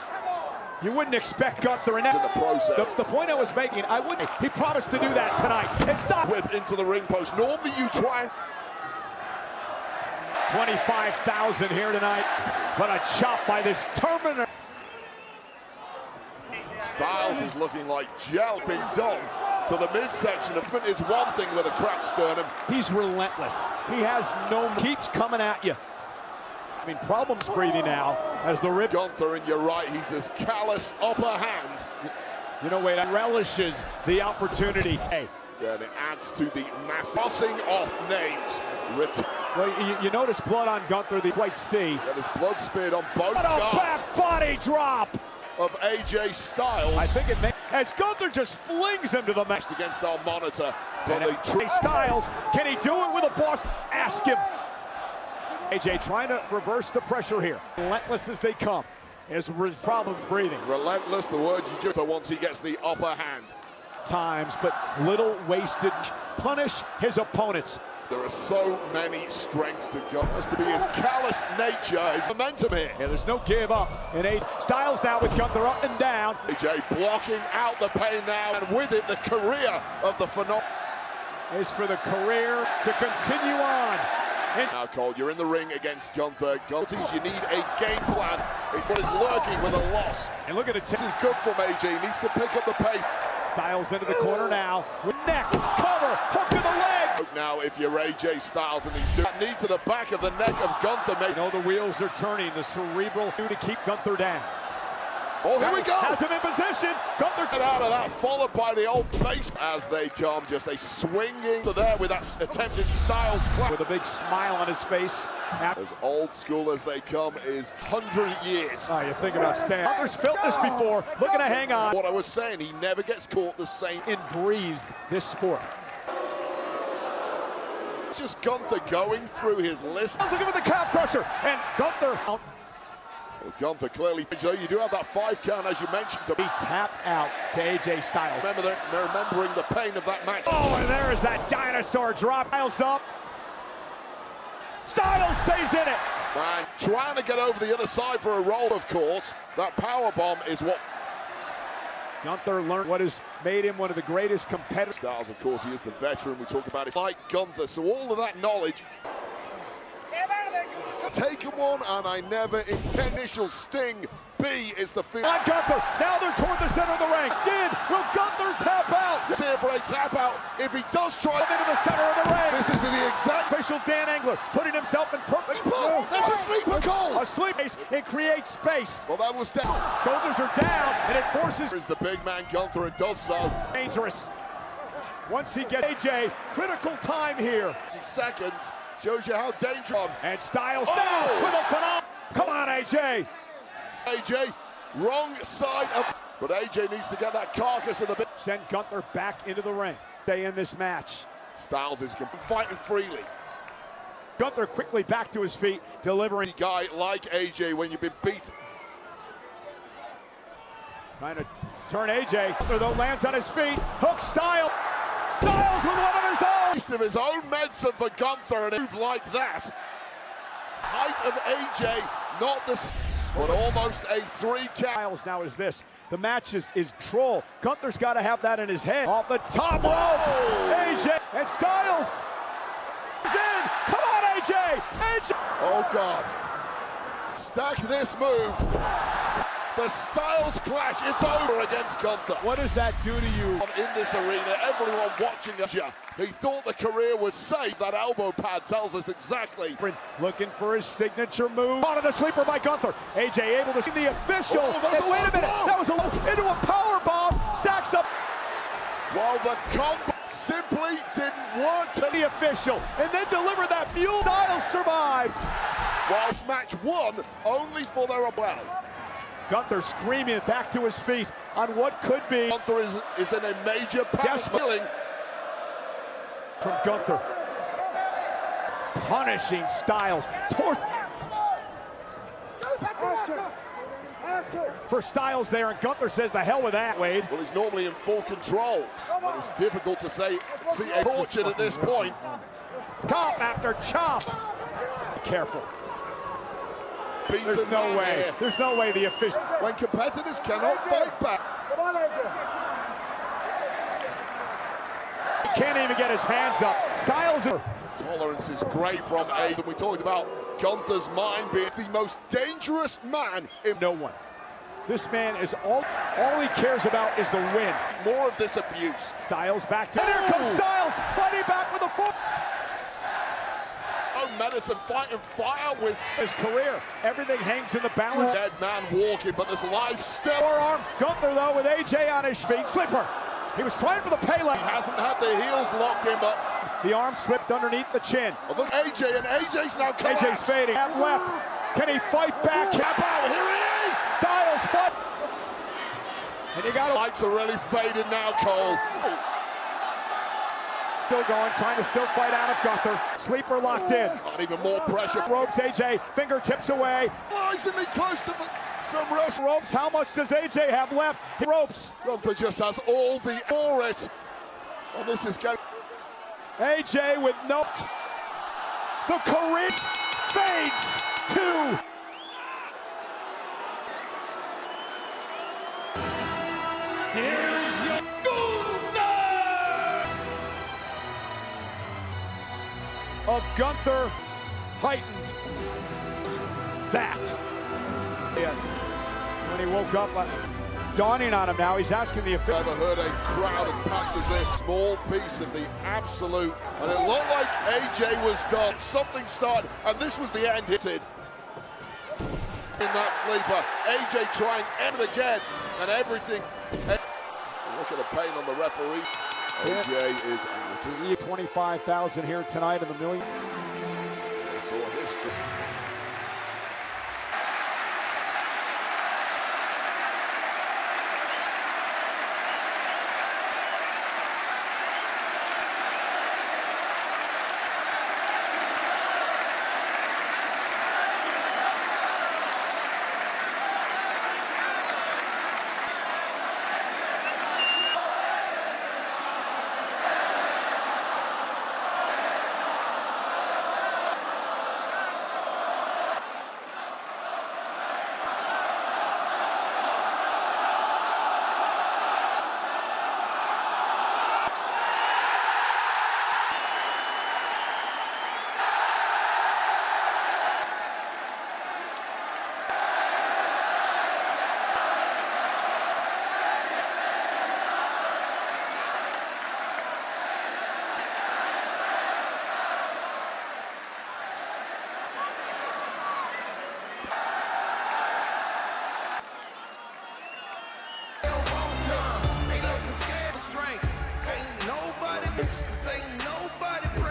[SPEAKER 1] You wouldn't expect Gunther in
[SPEAKER 3] the process.
[SPEAKER 1] The point I was making, I wouldn't. He promised to do that tonight. And stop.
[SPEAKER 3] Whip into the ring post. Normally you try.
[SPEAKER 1] 25,000 here tonight, but a chop by this Terminator.
[SPEAKER 3] Styles is looking like gel being done to the midsection. Is one thing with a cracked sternum.
[SPEAKER 1] He's relentless. He has keeps coming at you. I mean, problems breathing now as the rib.
[SPEAKER 3] Gunther, and you're right, he's his callous upper hand.
[SPEAKER 1] You know, Wade, relishes the opportunity. Hey.
[SPEAKER 3] Yeah, and it adds to the massive crossing off names.
[SPEAKER 1] Well, you notice blood on Gunther, they quite see.
[SPEAKER 3] Yeah, there's blood smeared on both
[SPEAKER 1] What a back body drop
[SPEAKER 3] of AJ Styles.
[SPEAKER 1] I think it may, as Gunther just flings him to the mat.
[SPEAKER 3] Against our monitor. But
[SPEAKER 1] AJ Styles, can he do it with a boss? Ask him. AJ trying to reverse the pressure here. Relentless as they come. His problems breathing.
[SPEAKER 3] Relentless, the word you just once he gets the upper hand.
[SPEAKER 1] Times, but little wasted. Punish his opponents.
[SPEAKER 3] There are so many strengths to go. Has to be his callous nature, his momentum here.
[SPEAKER 1] Yeah, there's no give up. And Styles now with Gunther up and down.
[SPEAKER 3] AJ blocking out the pain now, and with it, the career of the phenomenon.
[SPEAKER 1] Is for the career to continue on.
[SPEAKER 3] Now, Cole, you're in the ring against Gunther. Gunther, you need a game plan. It's what is lurking with a loss.
[SPEAKER 1] And look at it.
[SPEAKER 3] This is good from AJ. He needs to pick up the pace.
[SPEAKER 1] Styles into the corner now with neck, cover, hook in the leg.
[SPEAKER 3] Now, if you're AJ Styles and he's doing knee to the back of the neck of Gunther,
[SPEAKER 1] you know the wheels are turning. The cerebral to keep Gunther down.
[SPEAKER 3] Oh, here we go.
[SPEAKER 1] Has him in position. Gunther
[SPEAKER 3] get out of that, followed by the old base as they come. Just a swinging to there with that attempted Styles clap.
[SPEAKER 1] With a big smile on his face.
[SPEAKER 3] As old school as they come is 100 years.
[SPEAKER 1] Oh, you think about Stan. Gunther's felt this before. Looking to hang on.
[SPEAKER 3] What I was saying, he never gets caught the same.
[SPEAKER 1] And breathes this sport.
[SPEAKER 3] It's just Gunther going through his list.
[SPEAKER 1] Look at the calf crusher. And Gunther.
[SPEAKER 3] Well, Gunther clearly, you do have that 5 count, as you mentioned.
[SPEAKER 1] He tapped out to AJ Styles.
[SPEAKER 3] Remembering the pain of that match.
[SPEAKER 1] Oh, and there is that dinosaur drop. Styles up. Styles stays in it.
[SPEAKER 3] Man, trying to get over the other side for a roll, of course. That power bomb is what
[SPEAKER 1] Gunther learned what has made him one of the greatest competitors.
[SPEAKER 3] Styles, of course, he is the veteran. We talk about it like Gunther, so all of that knowledge. Taken one, and I never intend. Initial sting. B is the field.
[SPEAKER 1] On Gunther. Now they're toward the center of the ring. Will Gunther tap out?
[SPEAKER 3] Let's here for a tap out. If he does try
[SPEAKER 1] into the center of the ring.
[SPEAKER 3] This is the exact
[SPEAKER 1] official Dan Engler putting himself in perfect.
[SPEAKER 3] There's a sleeper call.
[SPEAKER 1] A sleep base. It creates space.
[SPEAKER 3] Well, that was down.
[SPEAKER 1] Shoulders are down, and it forces.
[SPEAKER 3] Is the big man Gunther, and does so.
[SPEAKER 1] Dangerous. Once he gets AJ, critical time here.
[SPEAKER 3] 50 seconds. Shows you how dangerous.
[SPEAKER 1] And Styles now with a phenomenal. Come on, AJ.
[SPEAKER 3] AJ, wrong side of. But AJ needs to get that carcass of the bit.
[SPEAKER 1] Send Gunther back into the ring. Stay in this match.
[SPEAKER 3] Styles is fighting freely.
[SPEAKER 1] Gunther quickly back to his feet, delivering.
[SPEAKER 3] A guy like AJ when you've been beat.
[SPEAKER 1] Trying to turn AJ. Gunther though lands on his feet. Hook Styles. Styles with one of his own.
[SPEAKER 3] Of his own medicine for Gunther, and a move like that. Height of AJ, not the, but almost a 3 count.
[SPEAKER 1] Styles now is this. The match is troll. Gunther's got to have that in his head. Off the top rope. AJ and Styles is in. Come on, AJ. AJ.
[SPEAKER 3] Oh God. Stack this move. The Styles clash, it's over against Gunther.
[SPEAKER 1] What does that do to you?
[SPEAKER 3] In this arena, everyone watching you. He thought the career was safe. That elbow pad tells us exactly.
[SPEAKER 1] Looking for his signature move. On to the sleeper by Gunther. AJ able to see the official.
[SPEAKER 3] Oh,
[SPEAKER 1] wait a minute. Blow. That was into a power bomb. Stacks up.
[SPEAKER 3] Well, the combo simply didn't work to
[SPEAKER 1] the official. And then deliver that mule. Styles survived.
[SPEAKER 3] Whilst match won, only for their well.
[SPEAKER 1] Gunther screaming back to his feet on what could be.
[SPEAKER 3] Gunther is in a major pass feeling.
[SPEAKER 1] From Gunther. Punishing Styles. For Styles there, and Gunther says the hell with that, Wade.
[SPEAKER 3] Well, he's normally in full control, but it's difficult to see a tortured at this point.
[SPEAKER 1] Chop after chop. Be careful. There's no way. Here. There's no way the official.
[SPEAKER 3] When competitors cannot fight back.
[SPEAKER 1] He can't even get his hands up. Styles.
[SPEAKER 3] Tolerance is great from Aiden. We talked about Gunther's mind being the most dangerous man in.
[SPEAKER 1] No one. This man is all he cares about is the win.
[SPEAKER 3] More of this abuse.
[SPEAKER 1] Styles back to, and here comes Styles, fighting back with a foot.
[SPEAKER 3] Oh, Medicine fighting fire with
[SPEAKER 1] His career, everything hangs in the balance.
[SPEAKER 3] dead man walking, but there's life still.
[SPEAKER 1] Forearm, Gunther though with AJ on his feet, slipper. He was trying for the Pele.
[SPEAKER 3] He hasn't had the heels locked in, but
[SPEAKER 1] The arm slipped underneath the chin.
[SPEAKER 3] oh, look, AJ, and AJ's now collapsed.
[SPEAKER 1] AJ's fading, half left. Can he fight back?
[SPEAKER 3] Tap out, here he is!
[SPEAKER 1] Styles fight. And you got to
[SPEAKER 3] Lights are really fading now, Cole.
[SPEAKER 1] still going, trying to still fight out of Gunther. Sleeper locked in.
[SPEAKER 3] Not even more pressure.
[SPEAKER 1] Ropes AJ, fingertips away.
[SPEAKER 3] Surprisingly close to some rest.
[SPEAKER 1] Ropes, how much does AJ have left? Ropes.
[SPEAKER 3] Gunther just has all the for it. And this is getting...
[SPEAKER 1] AJ with no. The career fades to.
[SPEAKER 5] Here's your Gunther!
[SPEAKER 1] Of Gunther heightened that. And when he woke up, dawning on him now, he's asking the official.
[SPEAKER 3] I've never heard a crowd as packed as this. Small piece of the absolute, and it looked like AJ was done. Something started, and this was the end. Hitted in that sleeper. AJ trying end again, and everything. Look at the pain on the referee. AJ is out.
[SPEAKER 1] 25,000 here tonight of the million.
[SPEAKER 3] It's all history.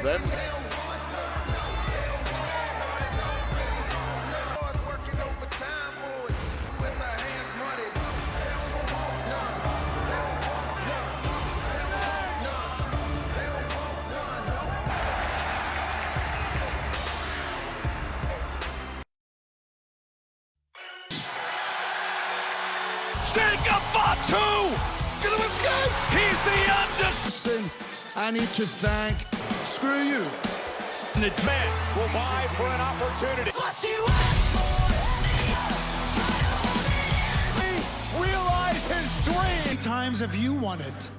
[SPEAKER 3] Them.
[SPEAKER 7] Jacob Fatu!
[SPEAKER 3] Gonna escape!
[SPEAKER 7] He's the undisputed.
[SPEAKER 8] I need to thank, screw you.
[SPEAKER 1] The man will vie for an opportunity. Realize his dream.
[SPEAKER 8] How many times have you won it?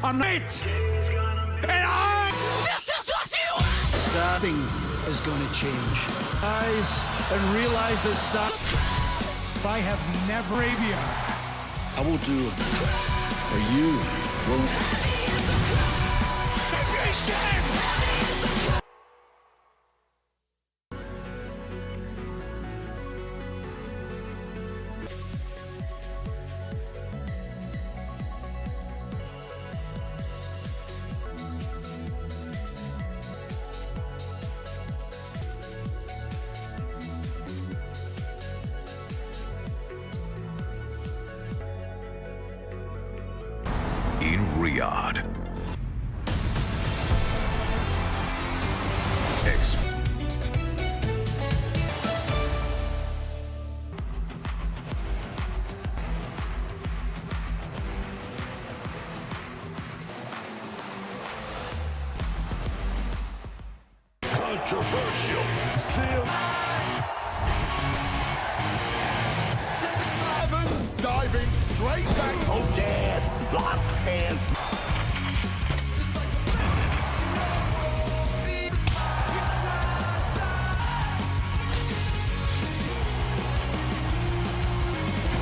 [SPEAKER 8] I'm not.
[SPEAKER 7] This is what you want!
[SPEAKER 8] Something is going to change. Guys, and realize this. I have never Arabia. I will do it. Or you will.
[SPEAKER 7] In Riyadh.
[SPEAKER 2] Controversial.
[SPEAKER 3] Evans diving straight back.
[SPEAKER 2] Oh, Dad. Locked hand.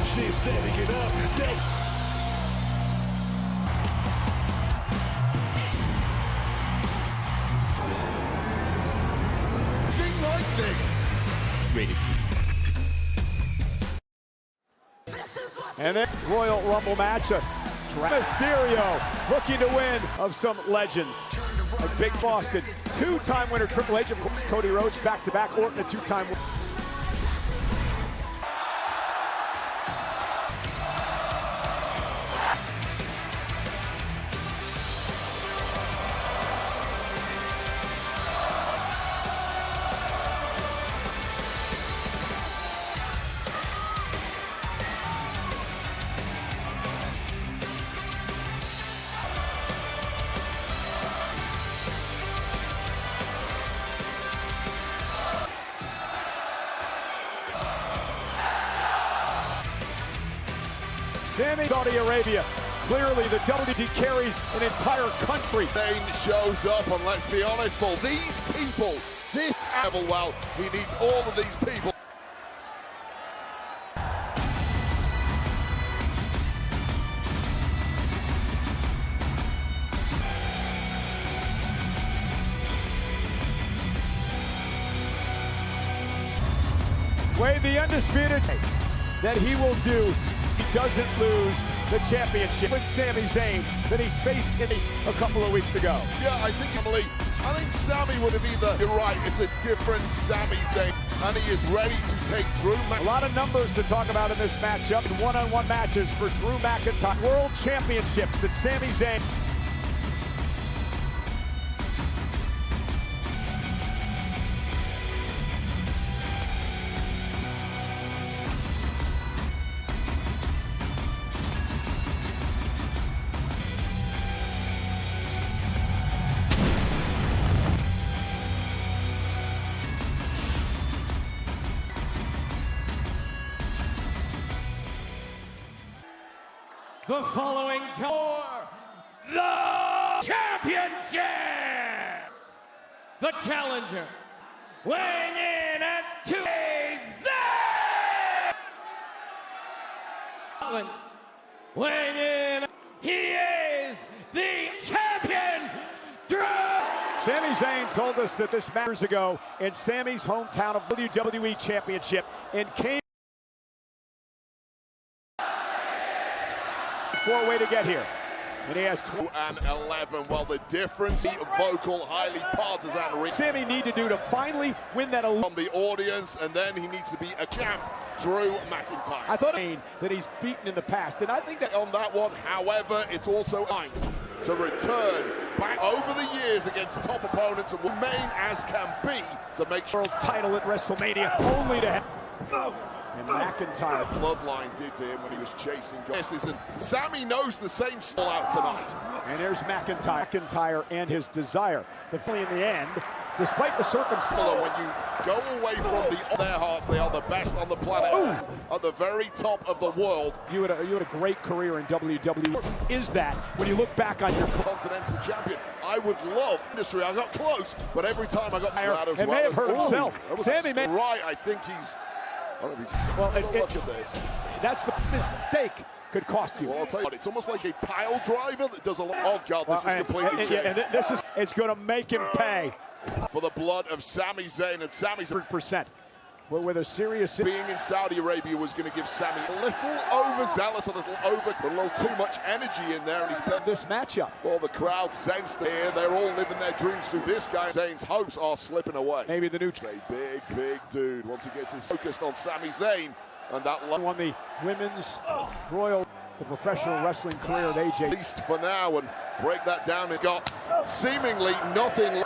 [SPEAKER 2] She said
[SPEAKER 1] meeting. And then Royal Rumble match, Mysterio looking to win of some legends. Like Big Boston, two-time winner Triple H, of course, Cody Rhodes, back-to-back, Orton, a two-time winner. Sami, Saudi Arabia. Clearly, the WWC carries an entire country.
[SPEAKER 3] Zayn shows up, and let's be honest, for these people, this level, well, he needs all of these people.
[SPEAKER 1] Way the undisputed that he will do. He doesn't lose the championship with Sami Zayn that he's faced in a couple of weeks ago.
[SPEAKER 3] Yeah, I think Sami would have either, you're right, it's a different Sami Zayn, and he is ready to take Drew McIntyre.
[SPEAKER 1] A lot of numbers to talk about in this matchup. One-on-one matches for Drew McIntyre. World Championships that Sami Zayn.
[SPEAKER 5] The following for the championship, the challenger, weighing in at 2 Zayn, weighing in, he is the champion, Drew.
[SPEAKER 1] Sami Zayn told us that this matters ago in Sami's hometown of WWE Championship and came way to get here. And he has
[SPEAKER 3] 2 and 11. Well, the difference, vocal, highly partisan.
[SPEAKER 1] Sami need to do to finally win that
[SPEAKER 3] from the audience, and then he needs to be a champ, Drew McIntyre.
[SPEAKER 1] I thought that he's beaten in the past, and I think that
[SPEAKER 3] on that one, however, it's also time to return back over the years against top opponents and remain as can be to make sure
[SPEAKER 1] title at WrestleMania only to have. And McIntyre.
[SPEAKER 3] Bloodline did to him when he was chasing guesses, and Sami knows the same stall out tonight.
[SPEAKER 1] And there's McIntyre and his desire. The in the end, despite the circumstances.
[SPEAKER 3] When you go away from their hearts, they are the best on the planet.
[SPEAKER 1] Ooh.
[SPEAKER 3] At the very top of the world.
[SPEAKER 1] You had a great career in WWE. Is that when you look back on your
[SPEAKER 3] Continental champion? I would love industry. I got close, but every time I got to that as
[SPEAKER 1] well. May have hurt himself.
[SPEAKER 3] Sami may. Right, I think he's.
[SPEAKER 1] Well,
[SPEAKER 3] look at this.
[SPEAKER 1] That's the mistake could cost you.
[SPEAKER 3] Well, I'll tell you what, it's almost like a pile driver that does a lot. Oh God, this is completely changed.
[SPEAKER 1] And it's going to make him pay
[SPEAKER 3] for the blood of Sami Zayn, and Sami's
[SPEAKER 1] 100%. With a serious
[SPEAKER 3] being in Saudi Arabia was going to give Sami a little overzealous, a little too much energy in there, and he's played
[SPEAKER 1] this matchup.
[SPEAKER 3] Well, the crowd sensed here. They're all living their dreams through this guy. Zayn's hopes are slipping away.
[SPEAKER 1] Maybe the new
[SPEAKER 3] a big dude once he gets his focused on Sami Zayn, and that
[SPEAKER 1] won the women's Royal, the professional wrestling career of AJ.
[SPEAKER 3] At least for now, and break that down. It's got seemingly nothing.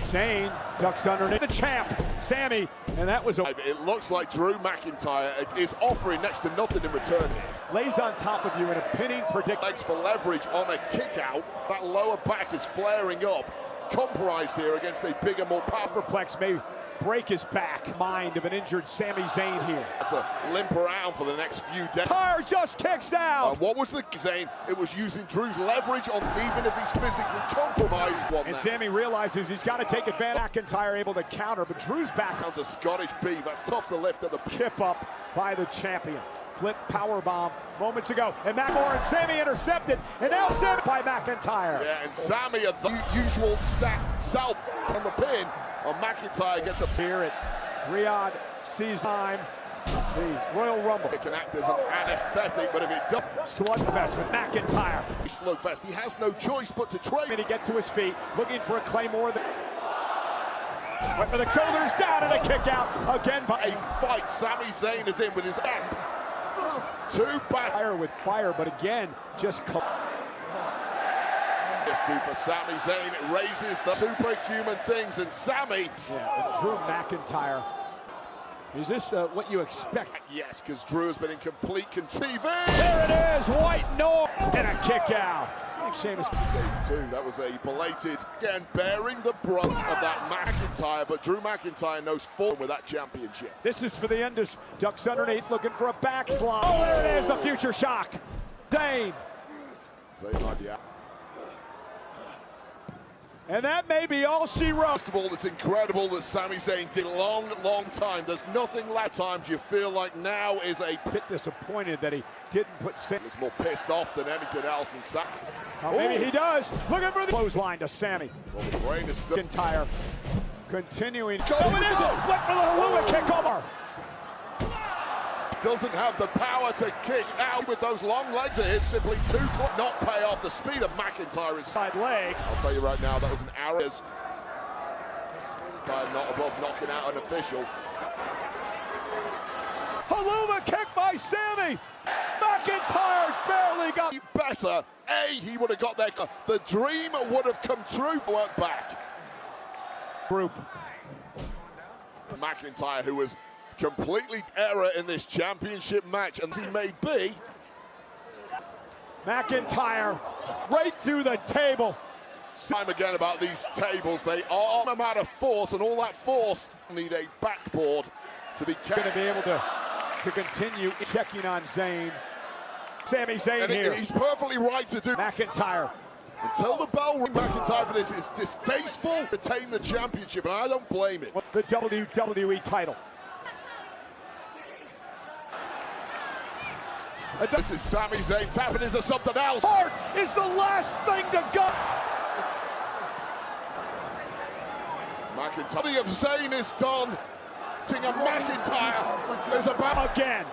[SPEAKER 1] Zayn ducks underneath the champ, Sami, and that was
[SPEAKER 3] It looks like Drew McIntyre is offering next to nothing in return here.
[SPEAKER 1] Lays on top of you in a pinning predict.
[SPEAKER 3] Legs for leverage on a kick out. That lower back is flaring up. Compromised here against a bigger, more powerful.
[SPEAKER 1] Perplex may break his back. Mind of an injured Sami Zayn here.
[SPEAKER 3] To limp around for the next few days.
[SPEAKER 1] Tar just kicks out.
[SPEAKER 3] What was the Zayn? It was using Drew's leverage on, even if he's physically compromised.
[SPEAKER 1] And Sami realizes he's got to take advantage. McIntyre able to counter, but Drew's back
[SPEAKER 3] onto Scottish beef. That's tough to lift at the
[SPEAKER 1] kip up by the champion. flip power bomb moments ago. And Moore and Sami intercepted. And now Sami by McIntyre.
[SPEAKER 3] Yeah, and Sami at the usual stacked south on the pin. Well, McIntyre gets a
[SPEAKER 1] here at Riyadh sees time. The Royal Rumble.
[SPEAKER 3] It can act as an anesthetic, but if it does,
[SPEAKER 1] Slugfest with McIntyre.
[SPEAKER 3] slugfest, he has no choice but to trade.
[SPEAKER 1] To get to his feet, looking for a Claymore. Went for the shoulders, down and a kick out again by
[SPEAKER 3] A fight Sami Zayn is in with his back. Two back.
[SPEAKER 1] fire with fire, but again, just
[SPEAKER 3] This do for Sami Zayn. It raises the superhuman things, and Sami.
[SPEAKER 1] yeah, and Drew McIntyre. Is this what you expect?
[SPEAKER 3] Yes, because Drew has been in complete control.
[SPEAKER 1] There it is, White Noise, and a kick out. I think Sheamus.
[SPEAKER 3] That was a belated, again, bearing the brunt of that McIntyre, but Drew McIntyre knows form with that championship.
[SPEAKER 1] This is for the Indus. Ducks underneath, looking for a backslide. Oh, there it is, the future shock. Zayn.
[SPEAKER 3] Zayn might be out.
[SPEAKER 1] And that may be all she wrote.
[SPEAKER 3] First of all, it's incredible that Sami Zayn did a long, long time. There's nothing like times you feel like now is a
[SPEAKER 1] Bit disappointed that he didn't put Sami.
[SPEAKER 3] Looks more pissed off than anything else, and Sami.
[SPEAKER 1] Oh, maybe he does. Looking for the clothesline to Sami.
[SPEAKER 3] Well, the brain is still.
[SPEAKER 1] McIntyre continuing.
[SPEAKER 3] Go,
[SPEAKER 1] Oh, it is.
[SPEAKER 3] go.
[SPEAKER 1] Went for the Helluva kick over.
[SPEAKER 3] Doesn't have the power to kick out with those long legs. It simply too close. Not pay off. The speed of McIntyre is.
[SPEAKER 1] Side leg.
[SPEAKER 3] I'll tell you right now, that was an arrow. Not above knocking out an official.
[SPEAKER 1] Helluva kick by Sami. McIntyre barely got.
[SPEAKER 3] Better. He would have got there. The dream would have come true for work back.
[SPEAKER 1] Group.
[SPEAKER 3] McIntyre, who was completely error in this championship match, and he may be.
[SPEAKER 1] McIntyre right through the table.
[SPEAKER 3] Time again about these tables. They are a amount of force, and all that force need a backboard to be
[SPEAKER 1] Going to be able to continue checking on Zayn. Sami Zayn
[SPEAKER 3] and
[SPEAKER 1] here.
[SPEAKER 3] he's perfectly right to do.
[SPEAKER 1] McIntyre.
[SPEAKER 3] Until the bell rings, McIntyre for this is distasteful. Retain the championship, and I don't blame it.
[SPEAKER 1] The WWE title.
[SPEAKER 3] This is Sami Zayn tapping into something else.
[SPEAKER 1] Heart is the last thing to go.
[SPEAKER 3] McIntyre of Zayn is done. And McIntyre is about
[SPEAKER 1] Again.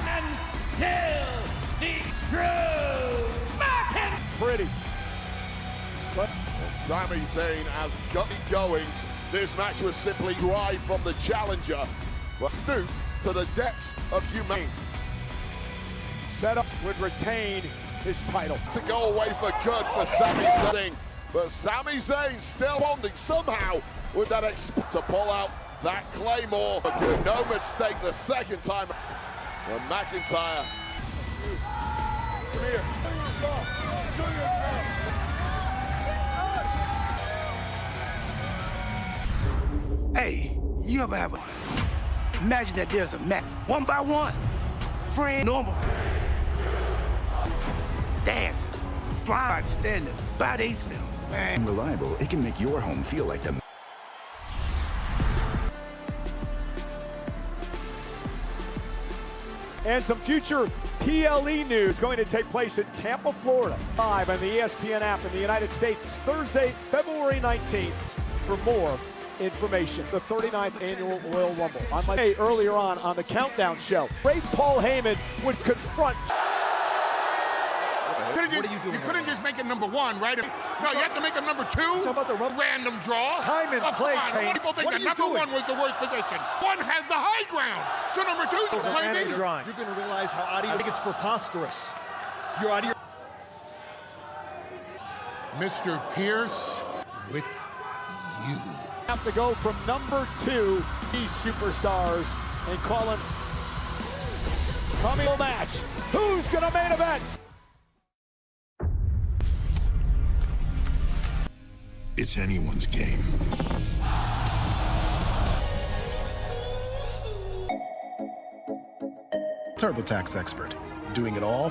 [SPEAKER 5] And still the Drew McIntyre.
[SPEAKER 1] Pretty. But
[SPEAKER 3] Sami Zayn has got the goings. This match was simply drive from the challenger. But stoop to the depths of humanity.
[SPEAKER 1] Setup would retain his title.
[SPEAKER 3] To go away for good for Sami Zayn. But Sami Zayn still bonding somehow with that to pull out that Claymore. But no mistake the second time. When McIntyre. Come here.
[SPEAKER 9] Hey, you ever have a... Imagine that there's a match, one by one. Friend, normal. Dancing, flying, standing by themselves, man.
[SPEAKER 10] Reliable, it can make your home feel like the...
[SPEAKER 1] And some future PLE news going to take place in Tampa, Florida. Live on the ESPN app in the United States. It's Thursday, February 19th. For more information, the 39th annual Royal Rumble. On my day earlier on the Countdown show, great Paul Heyman would confront.
[SPEAKER 11] You couldn't just make it number one, right? No, you have to make it number two.
[SPEAKER 1] Talk about the
[SPEAKER 11] random draw.
[SPEAKER 1] Time and place, Heyman.
[SPEAKER 11] People think that number one was the worst position. One has the high ground. So number two is playing me.
[SPEAKER 4] You're going to realize how out of your... I think it's preposterous. You're out of your...
[SPEAKER 11] Mr. Pierce with you.
[SPEAKER 1] Have to go from number 2, these superstars, and call him coming match. Who's gonna main event?
[SPEAKER 2] It's anyone's game.
[SPEAKER 12] TurboTax expert, doing it all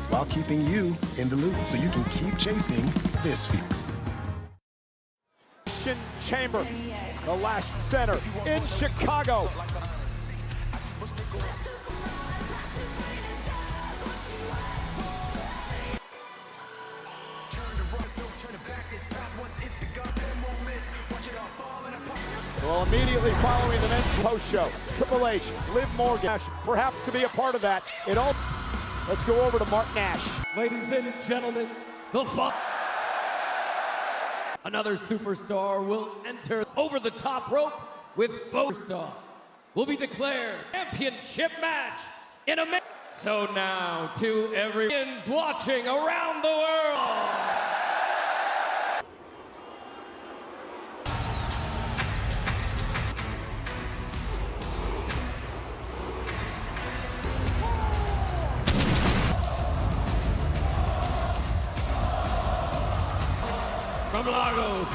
[SPEAKER 12] while keeping you in the loop so you can keep chasing this fix.
[SPEAKER 1] Chamber, the last center in Chicago. Well, immediately following the men's post show, Triple H, Liv Morgan, perhaps to be a part of that. Let's go over to Mark Nash.
[SPEAKER 5] Ladies and gentlemen, another superstar will enter over the top rope with Bo-Star. Will be declared championship match in a minute. So now to everyone watching around the world. From Lagos,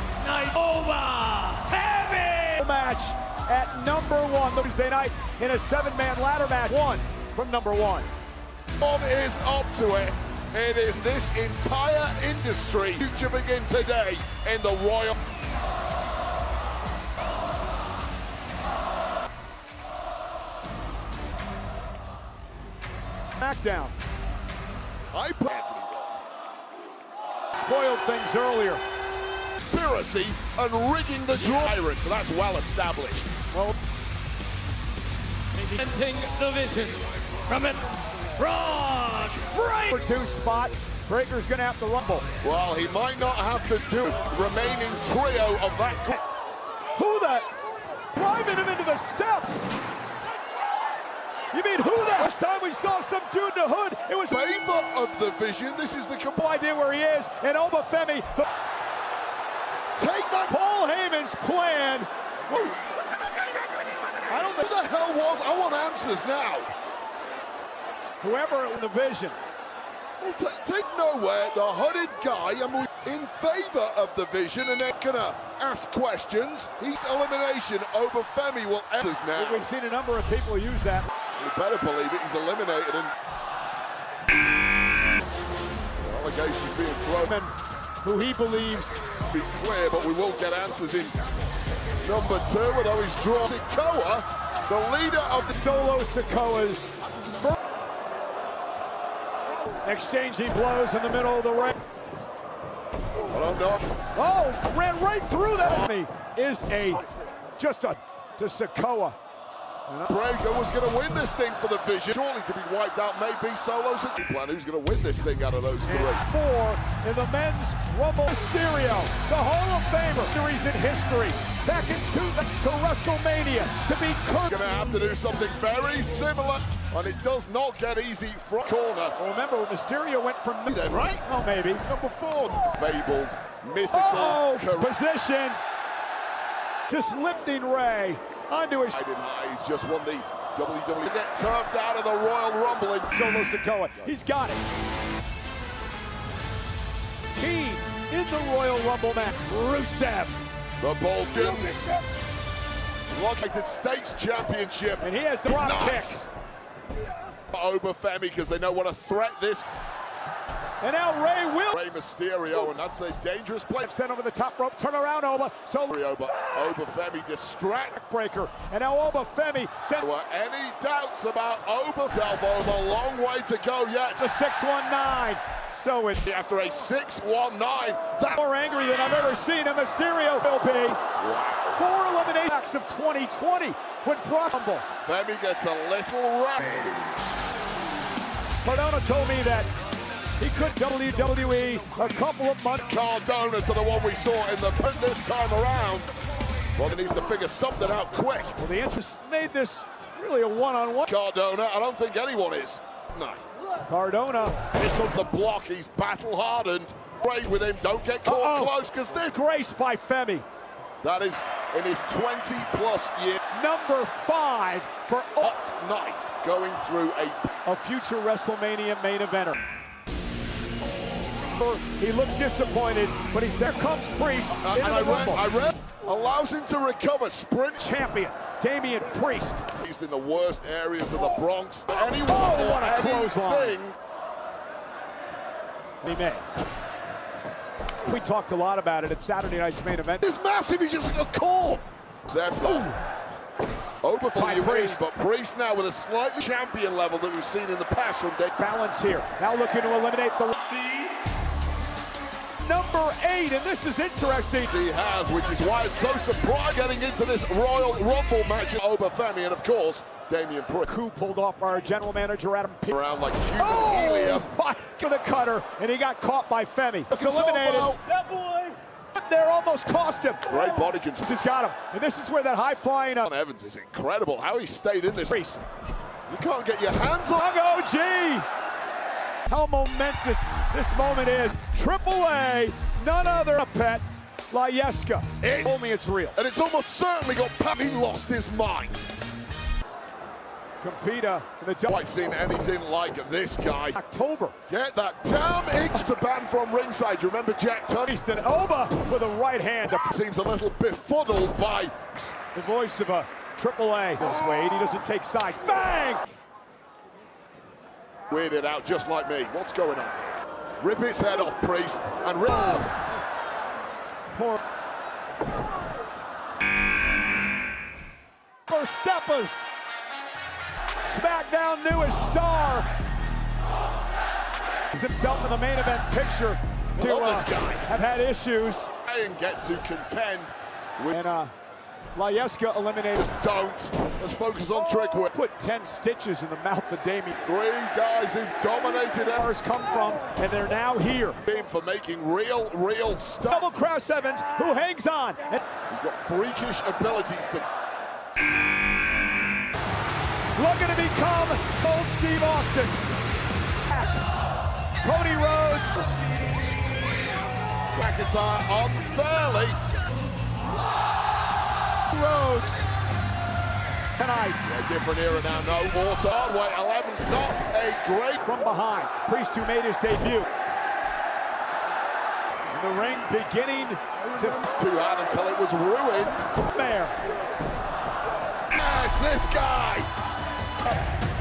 [SPEAKER 5] Oba Femi!
[SPEAKER 1] Match at number 1 Tuesday night in a 7-man ladder match. 1 from number 1.
[SPEAKER 3] One is up to it. It is this entire industry. Future begin today in the Royal.
[SPEAKER 1] SmackDown.
[SPEAKER 3] I
[SPEAKER 1] spoiled things earlier.
[SPEAKER 3] Conspiracy and rigging the draw. So that's well established.
[SPEAKER 1] Well,
[SPEAKER 5] presenting the Vision from its Braun Breaker.
[SPEAKER 1] Number 2 spot. Breaker's gonna have to rumble.
[SPEAKER 3] Well, he might not have to do remaining trio of that.
[SPEAKER 1] Who the? Driving him into the steps. You mean who the? Last time we saw some dude in the hood, it was
[SPEAKER 3] favor of the Vision. This is the
[SPEAKER 1] no idea where he is, and Oba Femi.
[SPEAKER 3] Take that.
[SPEAKER 1] Paul Heyman's plan. I don't know
[SPEAKER 3] who the hell was. I want answers now.
[SPEAKER 1] Whoever in the Vision.
[SPEAKER 3] Well, take nowhere the hooded guy, and we're in favor of the Vision, and they're gonna ask questions. He's elimination. Oba Femi will answer now.
[SPEAKER 1] Well, we've seen a number of people use that.
[SPEAKER 3] You better believe it. He's eliminated, and allegations being thrown.
[SPEAKER 1] Who he believes.
[SPEAKER 3] Be clear, but we will get answers in number 2, although he's drawn Sikoa, the leader of the
[SPEAKER 1] Solo Sikoa's. Exchanging blows in the middle of the ring.
[SPEAKER 3] I don't know.
[SPEAKER 1] Oh, ran right through that. Is just to Sikoa.
[SPEAKER 3] Breaker was going to win this thing for the Vision. Surely to be wiped out may be Solo Sikoa. Who's going to win this thing out of those 3?
[SPEAKER 1] And 4 in the men's Rumble. Mysterio, the Hall of Famer. Series in history. Back into to WrestleMania to be Kurt.
[SPEAKER 3] Going to have to do something very similar. And it does not get easy from corner.
[SPEAKER 1] Well, remember, Mysterio went from
[SPEAKER 3] then, right?
[SPEAKER 1] Oh, maybe.
[SPEAKER 3] Number 4. Fabled, mythical.
[SPEAKER 1] Position. Just lifting Ray onto his.
[SPEAKER 3] He's just won the WWE. Get turfed out of the Royal Rumble in
[SPEAKER 1] Solo Sikoa. He's got it. Team in the Royal Rumble match. Rusev.
[SPEAKER 3] The Bulgarians. United States Championship.
[SPEAKER 1] And he has the drop kick.
[SPEAKER 3] Oba Femi, because they know what a threat this.
[SPEAKER 1] And now Rey
[SPEAKER 3] Mysterio, and that's a dangerous play.
[SPEAKER 1] Sent over the top rope, turn around Oba.
[SPEAKER 3] But Oba Femi distract
[SPEAKER 1] breaker. And now Oba Femi sent.
[SPEAKER 3] Were any doubts about Oba? Oba, long way to go yet.
[SPEAKER 1] It's a 619. So
[SPEAKER 3] after a 619,
[SPEAKER 1] that's more angry than I've ever seen a Mysterio will be. 4 eliminations of 2020 when Brock Rumble.
[SPEAKER 3] Femi gets a little rough.
[SPEAKER 1] Cardona told me that he could WWE a couple of months.
[SPEAKER 3] Cardona to the one we saw in the pit this time around. Well, he needs to figure something out quick.
[SPEAKER 1] Well, the interest made this really a one-on-one.
[SPEAKER 3] Cardona, I don't think anyone is. No.
[SPEAKER 1] Cardona
[SPEAKER 3] misses the block. He's battle-hardened. Pray with him. Don't get caught close, because this.
[SPEAKER 1] Grace by Femi.
[SPEAKER 3] That is in his 20-plus year.
[SPEAKER 1] Number 5 for
[SPEAKER 3] Hot Knife going through
[SPEAKER 1] a future WrestleMania main eventer. He looked disappointed, but he said, "Here comes Priest."
[SPEAKER 3] I read allows him to recover. Sprint
[SPEAKER 1] champion Damian Priest.
[SPEAKER 3] He's in the worst areas of the Bronx. Anyone
[SPEAKER 1] what a clothesline. He may. We talked a lot about it at Saturday night's main event.
[SPEAKER 3] It's massive. He just got caught. Over for the win, but Priest now with a slightly champion level that we've seen in the past from Dave.
[SPEAKER 1] Balance here. Now looking to eliminate the. number 8, and this is interesting.
[SPEAKER 3] He has, which is why it's so surprising getting into this Royal Rumble match. Obafemi and, of course, Damian Priest.
[SPEAKER 1] Coup pulled off by our general manager, Adam Pearce.
[SPEAKER 3] Around like human helium.
[SPEAKER 1] To the cutter, and he got caught by Femi. Just eliminated.
[SPEAKER 4] That boy.
[SPEAKER 1] There almost cost him.
[SPEAKER 3] Great body control.
[SPEAKER 1] This has got him. And this is where that high-flying
[SPEAKER 3] Evans is incredible. How he stayed in this.
[SPEAKER 1] Priest.
[SPEAKER 3] You can't get your hands on.
[SPEAKER 1] OG. How momentous this moment is. Triple A, none other pet, Layeska. Told me it's real.
[SPEAKER 3] And it's almost certainly got Pat. He lost his mind.
[SPEAKER 1] Competa in the
[SPEAKER 3] Quite seen anything like this guy.
[SPEAKER 1] October.
[SPEAKER 3] Get that damn It's a ban from ringside. You remember Jack Tunney?
[SPEAKER 1] Easton Oba with a right hand.
[SPEAKER 3] Seems a little befuddled by
[SPEAKER 1] the voice of a Triple A. This way, he doesn't take sides. Bang!
[SPEAKER 3] Weirded out just like me. What's going on? Rip his head off, Priest, and rip.
[SPEAKER 1] Poor. For Steppers. SmackDown newest star. He's himself in the main event picture.
[SPEAKER 3] This guy.
[SPEAKER 1] Have had issues.
[SPEAKER 3] And get to contend with.
[SPEAKER 1] And Layeska eliminated.
[SPEAKER 3] Just don't. Let's focus on Trick Willie.
[SPEAKER 1] Put 10 stitches in the mouth of Damian.
[SPEAKER 3] 3 guys who've dominated
[SPEAKER 1] Ours come from, and they're now here.
[SPEAKER 3] For making real stuff.
[SPEAKER 1] Double Cross Evans, who hangs on.
[SPEAKER 3] He's got freakish abilities to.
[SPEAKER 1] Looking to become old Steve Austin. Cody Rhodes.
[SPEAKER 3] McIntyre unfairly.
[SPEAKER 1] Rhodes. Tonight.
[SPEAKER 3] A different era now. No more to Hardway. 11's not a great.
[SPEAKER 1] From behind. Priest, who made his debut. In the ring beginning to.
[SPEAKER 3] Two-hand until it was ruined.
[SPEAKER 1] There.
[SPEAKER 3] Yes, this guy.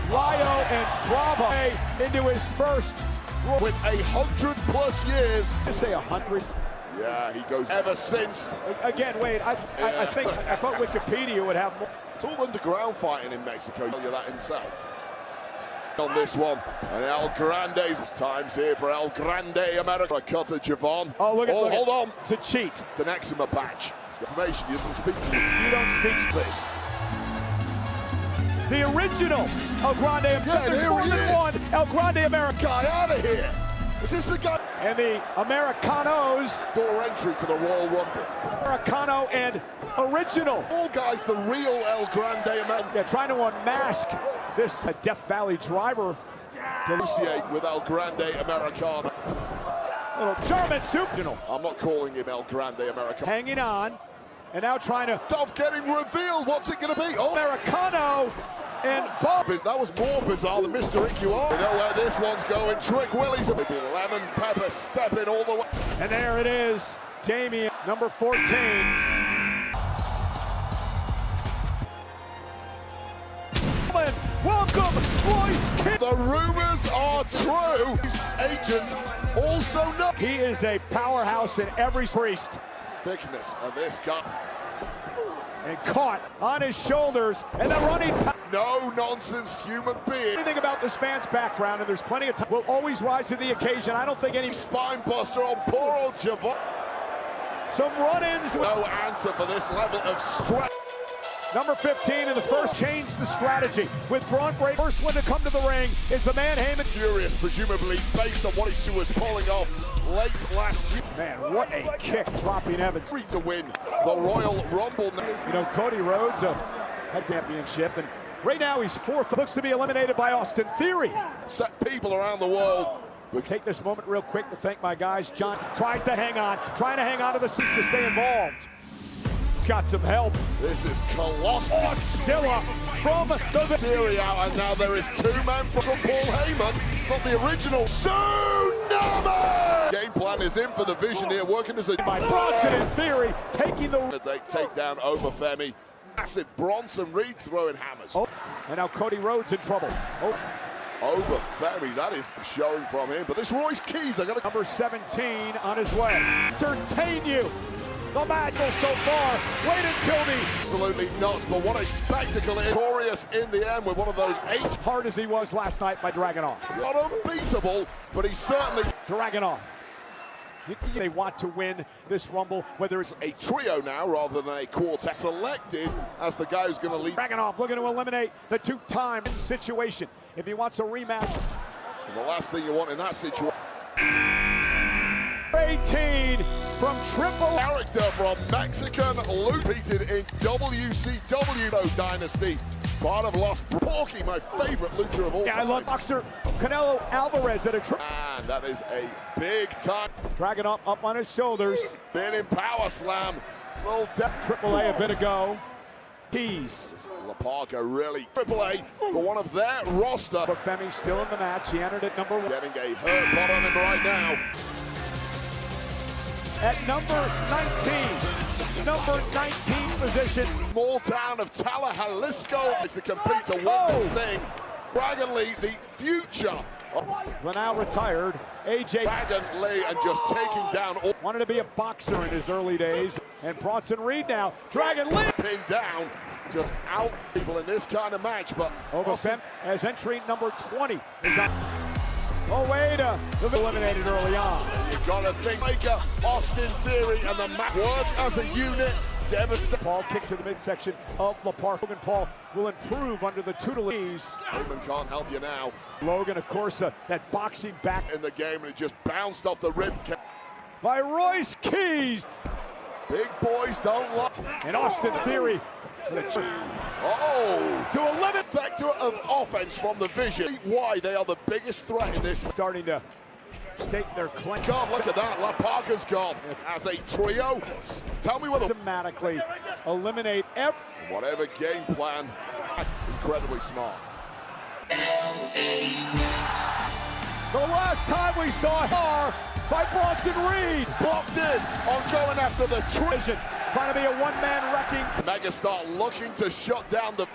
[SPEAKER 1] Lyo and Bravo into his first
[SPEAKER 3] with 100+ years.
[SPEAKER 1] I say 100.
[SPEAKER 3] Yeah, he goes ever since.
[SPEAKER 1] Again, Wade, I thought Wikipedia would have more.
[SPEAKER 3] It's all underground fighting in Mexico. Tell you that himself. On this one, and El Grande's times here for El Grande America. Cutter Javon.
[SPEAKER 1] Oh, look at
[SPEAKER 3] hold on.
[SPEAKER 1] To cheat.
[SPEAKER 3] It's an eczema patch. Information, he doesn't speak to you.
[SPEAKER 1] You don't speak this. The original El Grande America.
[SPEAKER 3] Yeah,
[SPEAKER 1] there's
[SPEAKER 3] here
[SPEAKER 1] more
[SPEAKER 3] he
[SPEAKER 1] than
[SPEAKER 3] is.
[SPEAKER 1] one El Grande America.
[SPEAKER 3] Guy out of here. Is this the guy?
[SPEAKER 1] And the Americanos.
[SPEAKER 3] Door entry to the Royal Rumble.
[SPEAKER 1] Americano and original.
[SPEAKER 3] All guys, the real El Grande America.
[SPEAKER 1] Yeah, trying to unmask this Death Valley driver.
[SPEAKER 3] Negotiate with El Grande Americano.
[SPEAKER 1] Little German soup.
[SPEAKER 3] I'm not calling him El Grande Americano.
[SPEAKER 1] Hanging on. And now trying to.
[SPEAKER 3] Self getting revealed. What's it going to be? Oh,
[SPEAKER 1] Americano and Bob.
[SPEAKER 3] That was more bizarre than Mr. IQR. You know where this one's going. Trick Willie's a lemon pepper stepping all the way.
[SPEAKER 1] And there it is. Damian, number 14. Welcome, Royce King.
[SPEAKER 3] The rumors are true. Agents also know.
[SPEAKER 1] He is a powerhouse in every priest.
[SPEAKER 3] Thickness of this guy.
[SPEAKER 1] And caught on his shoulders, and the running.
[SPEAKER 3] No nonsense human being.
[SPEAKER 1] Anything about this man's background, and there's plenty of time. Will always rise to the occasion. I don't think any
[SPEAKER 3] spine buster on poor old Javon.
[SPEAKER 1] Some run-ins.
[SPEAKER 3] No answer for this level of strength.
[SPEAKER 1] Number 15 in the first changed the strategy with Braun Breaker. First one to come to the ring is the man Heyman.
[SPEAKER 3] Furious, presumably based on what he was pulling off late last year.
[SPEAKER 1] Man, what a kick dropping Evans.
[SPEAKER 3] Free to win the Royal Rumble.
[SPEAKER 1] You know, Cody Rhodes had championship, and right now he's 4th. Looks to be eliminated by Austin Theory.
[SPEAKER 3] Set people around the world.
[SPEAKER 1] We'll take this moment real quick to thank my guys. John tries to hang on, trying to hang on to the seats to stay involved. Got some help.
[SPEAKER 3] This is colossal.
[SPEAKER 1] Ostilla from the
[SPEAKER 3] Theory out, and now there is 2 men from Paul Heyman. It's not the original Tsunami. Game plan is in for the Vision here, working as a
[SPEAKER 1] Bronson in Theory taking the
[SPEAKER 3] take down Obafemi. Massive Bronson Reed throwing hammers.
[SPEAKER 1] Oh, and now Cody Rhodes in trouble. Oh.
[SPEAKER 3] Obafemi, that is showing from him. But this Royce Keys, I got
[SPEAKER 1] number 17 on his way. Entertain you. The magical so far. Wait until the
[SPEAKER 3] absolutely nuts, but what a spectacle! Victorious in the end with one of those 8.
[SPEAKER 1] Hard as he was last night by Dragunov.
[SPEAKER 3] Not unbeatable, but he's certainly
[SPEAKER 1] Dragunov. They want to win this Rumble, whether it's
[SPEAKER 3] a trio now rather than a quartet. Selected as the guy who's going to lead.
[SPEAKER 1] Dragunov looking to eliminate the two-time situation. If he wants a rematch.
[SPEAKER 3] And the last thing you want in that situation.
[SPEAKER 1] 18 from Triple.
[SPEAKER 3] Character from Mexican Luke, repeated in WCW Dynasty. Part of Los Porky, my favorite lucha of all time.
[SPEAKER 1] I love boxer Canelo Alvarez at a
[SPEAKER 3] and that is a big time.
[SPEAKER 1] Dragunov up on his shoulders.
[SPEAKER 3] Been in power slam. Little
[SPEAKER 1] Triple A bit ago. Keys.
[SPEAKER 3] La Parka really. Triple A for one of their roster.
[SPEAKER 1] But Femi still in the match. He entered at number 1.
[SPEAKER 3] Getting a hurt bot on him right now.
[SPEAKER 1] At number 19 position.
[SPEAKER 3] Small town of Tala, Jalisco is to compete to win this thing. Dragon Lee, the future.
[SPEAKER 1] Well, now retired. AJ
[SPEAKER 3] Dragon Lee and just taking down all.
[SPEAKER 1] Wanted to be a boxer in his early days. And Bronson Reed now. Dragon Lee
[SPEAKER 3] pinned down. Just out people in this kind of match. But
[SPEAKER 1] Fem as entry number 20. Oh, wait, eliminated early on.
[SPEAKER 3] You gotta think Maker, Austin Theory, and the match work as a unit. Devastating.
[SPEAKER 1] Paul kick to the midsection of La Parka. Logan Paul will improve under the tutelage.
[SPEAKER 3] Logan can't help you now.
[SPEAKER 1] Logan, of course, that boxing back
[SPEAKER 3] in the game, and it just bounced off the rib
[SPEAKER 1] by Royce Keys.
[SPEAKER 3] Big boys don't look.
[SPEAKER 1] And Austin Theory.
[SPEAKER 3] To a limit factor of offense from the Vision. Why they are the biggest threat in this.
[SPEAKER 1] Starting to stake their claim.
[SPEAKER 3] God, look at that. La Parka's gone as a trio. Tell me what
[SPEAKER 1] automatically eliminate every.
[SPEAKER 3] Whatever game plan. Incredibly smart.
[SPEAKER 1] The last time we saw her by Bronson Reed.
[SPEAKER 3] Blocked in on going after the
[SPEAKER 1] vision. Trying to be a one-man wrecking.
[SPEAKER 3] Megastar looking to shut down the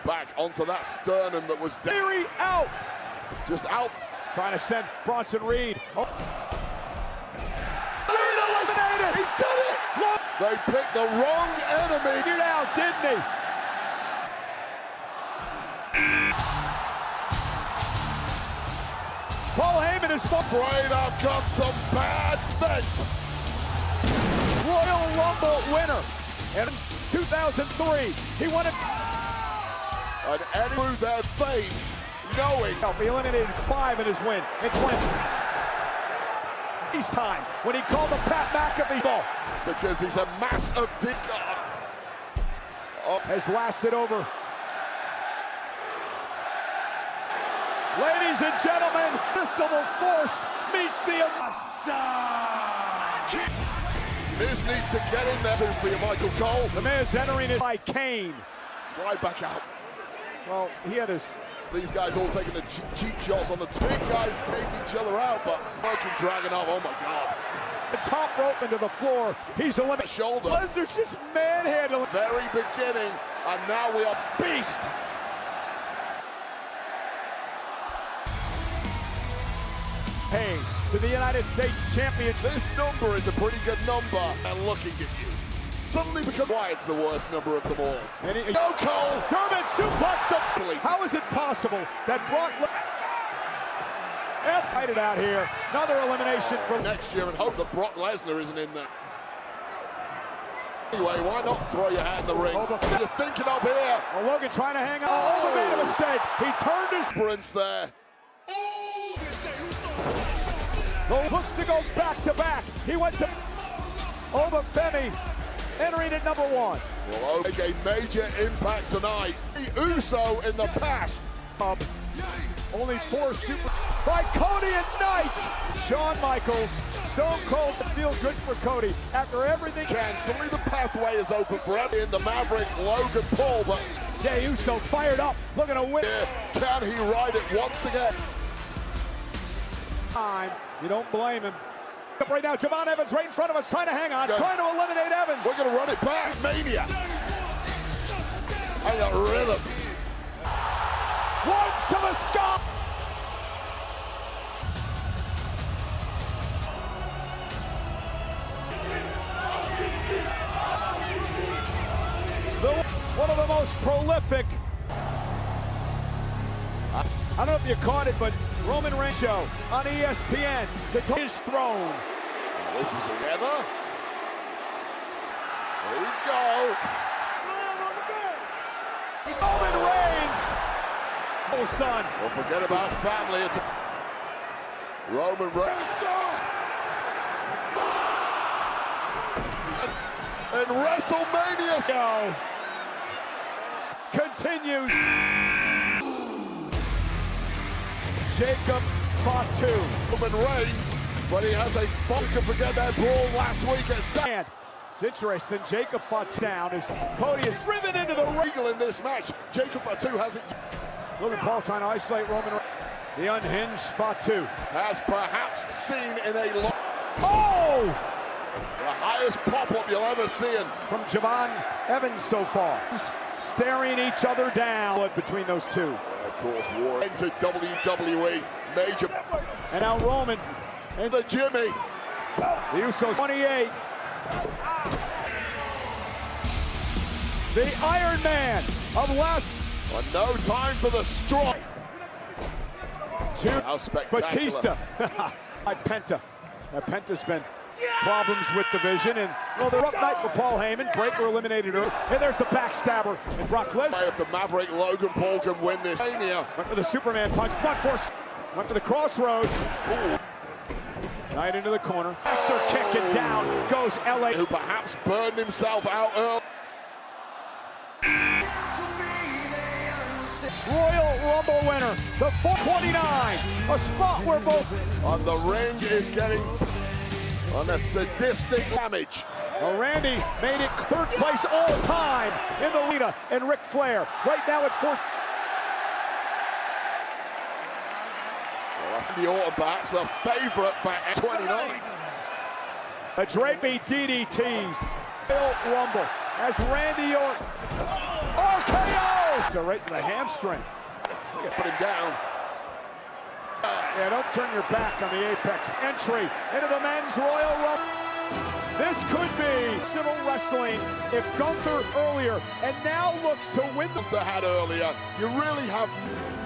[SPEAKER 3] back onto that sternum that was
[SPEAKER 1] Theory out.
[SPEAKER 3] Just out.
[SPEAKER 1] Trying to send Bronson Reed.
[SPEAKER 3] Eliminated. He's done it. They picked the wrong enemy.
[SPEAKER 1] Figured out, didn't he? Paul Heyman is
[SPEAKER 3] afraid I've got some bad vent.
[SPEAKER 1] Royal Rumble winner in 2003. He won it.
[SPEAKER 3] And Eddie through their veins, knowing.
[SPEAKER 1] He eliminated 5 in his win. It's one. He's time when he called the Pat McAfee ball.
[SPEAKER 3] Because he's a mass of
[SPEAKER 1] has lasted over. Ladies and gentlemen, Irresistible Force meets the
[SPEAKER 3] Miz needs to get in there for you, Michael Cole.
[SPEAKER 1] The Miz entering it by Kane.
[SPEAKER 3] Slide back out.
[SPEAKER 1] Well, he had his.
[SPEAKER 3] These guys all taking the cheap shots on the big guys take each other out, but working Dragunov, oh my God.
[SPEAKER 1] The top rope into the floor. He's eliminated.
[SPEAKER 3] Shoulder.
[SPEAKER 1] Lesnar's just manhandling.
[SPEAKER 3] Very beginning, and now we are
[SPEAKER 1] beast. Hey, to the United States champion.
[SPEAKER 3] This number is a pretty good number. And looking at you. Suddenly becomes why it's the worst number of them all.
[SPEAKER 1] Go Cole! German suplex to How is it possible that Brock fight it out here? Another elimination from
[SPEAKER 3] next year, and hope that Brock Lesnar isn't in there. Anyway, why not throw your hat in the ring? What are you thinking of here?
[SPEAKER 1] Well, Logan trying to hang on. Oh, made a mistake. He turned his
[SPEAKER 3] sprints there.
[SPEAKER 1] Looks to go back to back. He went to Femi, entering at number 1.
[SPEAKER 3] Will make a major impact tonight. Uso in the past.
[SPEAKER 1] Only 4 super by Cody and Knight. Shawn Michaels, Stone Cold to feel good for Cody after everything.
[SPEAKER 3] Suddenly the pathway is open for him in the Maverick Logan Paul, but
[SPEAKER 1] Jey Uso fired up, looking to win.
[SPEAKER 3] Can he ride it once again?
[SPEAKER 1] Time. You don't blame him. Right now, Javon Evans right in front of us, trying to hang on, trying to eliminate Evans.
[SPEAKER 3] We're going to run it back. Mania. I got rhythm.
[SPEAKER 1] Once to the sky. One of the most prolific. I don't know if You caught it, but Roman Reigns show on ESPN. His throne.
[SPEAKER 3] This is together. There you go.
[SPEAKER 1] Roman Reigns. Oh, son.
[SPEAKER 3] Don't forget about family. It's Roman Reigns. And WrestleMania
[SPEAKER 1] Go. Continues. Jacob Fatu.
[SPEAKER 3] Roman Reigns, but he has a fun to forget that brawl last week at Sand.
[SPEAKER 1] It's interesting. Jacob Fatu down as Cody is driven into the ring.
[SPEAKER 3] In this match, Jacob Fatu hasn't.
[SPEAKER 1] Logan Paul trying to isolate Roman Reigns. The unhinged Fatu
[SPEAKER 3] Has perhaps seen in a long.
[SPEAKER 1] Oh!
[SPEAKER 3] The highest pop-up you'll ever see in.
[SPEAKER 1] From Javon Evans so far. Staring each other down between those two.
[SPEAKER 3] Of course, war into WWE major.
[SPEAKER 1] And now Roman
[SPEAKER 3] And the Jimmy.
[SPEAKER 1] The Usos 28. The Iron Man of last.
[SPEAKER 3] Well, no time for the straw.
[SPEAKER 1] Two.
[SPEAKER 3] How spectacular.
[SPEAKER 1] Batista. By Penta. Now Penta's been problems with the division, and well, the rough night for Paul Heyman. Breaker eliminated her, and there's the backstabber, and Brock Lesnar.
[SPEAKER 3] If the Maverick Logan Paul can win this Mania.
[SPEAKER 1] Went for the Superman punch, front force. Went for the crossroads. Ooh. Right into the corner. Faster kick, and down goes LA.
[SPEAKER 3] Who perhaps burned himself out early.
[SPEAKER 1] Royal Rumble winner, the 429, a spot where both
[SPEAKER 3] on the ring is getting on a sadistic damage.
[SPEAKER 1] Well, Randy made it third place all time in the arena, and Ric Flair right now at fourth.
[SPEAKER 3] Well, the Orton backs the favorite for 29.
[SPEAKER 1] The drapey DDTs. Royal Rumble as Randy Orton. RKO! So right in the hamstring.
[SPEAKER 3] Put him down.
[SPEAKER 1] Yeah, don't turn your back on the Apex. Entry into the men's Royal Rumble. This could be civil wrestling if Gunther earlier and now looks to win the
[SPEAKER 3] had earlier. You really have.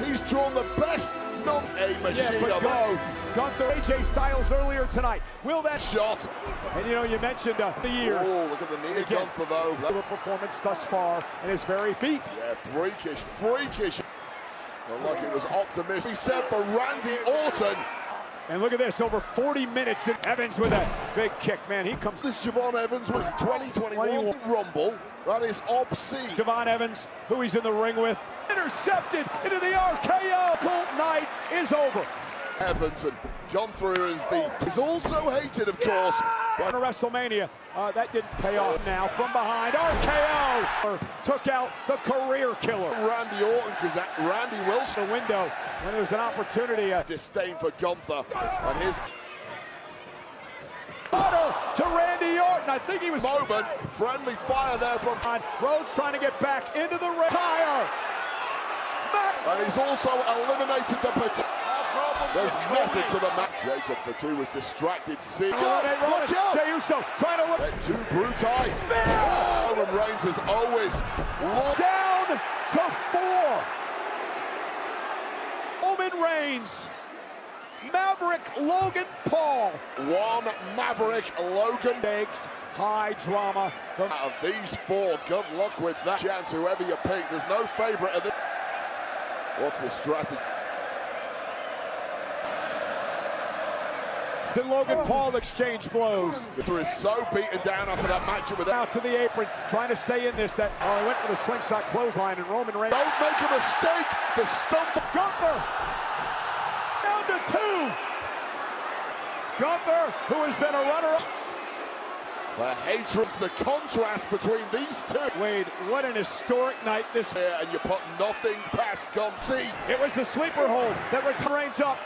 [SPEAKER 3] He's drawn the best. Not a machine, although
[SPEAKER 1] Gunther, AJ Styles earlier tonight. Will that
[SPEAKER 3] shot?
[SPEAKER 1] And you know, you mentioned the years.
[SPEAKER 3] Oh, look at the knee of Gunther though.
[SPEAKER 1] The performance thus far and his very feet.
[SPEAKER 3] Yeah, freakish. Well, look, it was optimistic. He said for Randy Orton.
[SPEAKER 1] And look at this, over 40 minutes in Evans with a big kick, man. He comes.
[SPEAKER 3] This Javon Evans was 2021 Rumble. That is obscene.
[SPEAKER 1] Javon Evans, who he's in the ring with, intercepted into the RKO. Colt night is over.
[SPEAKER 3] Evans and Gunther is also hated, of course.
[SPEAKER 1] On WrestleMania, that didn't pay off. Now from behind, RKO took out the career killer.
[SPEAKER 3] Randy Orton, because Randy Wilson.
[SPEAKER 1] The window when there's an opportunity.
[SPEAKER 3] Disdain for Gunther and his.
[SPEAKER 1] To Randy Orton. I think he was.
[SPEAKER 3] Moment. Friendly fire there from.
[SPEAKER 1] Rhodes trying to get back into the ring. Tire.
[SPEAKER 3] And he's also eliminated the potential. There's method to the match. Jacob Fatu was distracted. Watch out!
[SPEAKER 1] Jey Uso trying to look.
[SPEAKER 3] Too brutal. Roman Reigns is always
[SPEAKER 1] down to 4. Roman Reigns. Maverick Logan Paul.
[SPEAKER 3] One Maverick Logan.
[SPEAKER 1] Stakes, high drama.
[SPEAKER 3] Out of these 4, good luck with that chance, whoever you pick. There's no favorite of this. What's the strategy?
[SPEAKER 1] Then Logan Paul exchange blows.
[SPEAKER 3] Gunther is so beaten down after that matchup with
[SPEAKER 1] out to the apron, trying to stay in this. He went for the slingshot clothesline, and Roman Reigns.
[SPEAKER 3] Don't make a mistake. The stump.
[SPEAKER 1] Gunther down to 2. Gunther, who has been a runner-up.
[SPEAKER 3] The hatred, the contrast between these two.
[SPEAKER 1] Wade, what an historic night this.
[SPEAKER 3] And you put nothing past Gunther.
[SPEAKER 1] It was the sleeper hold that Reigns up.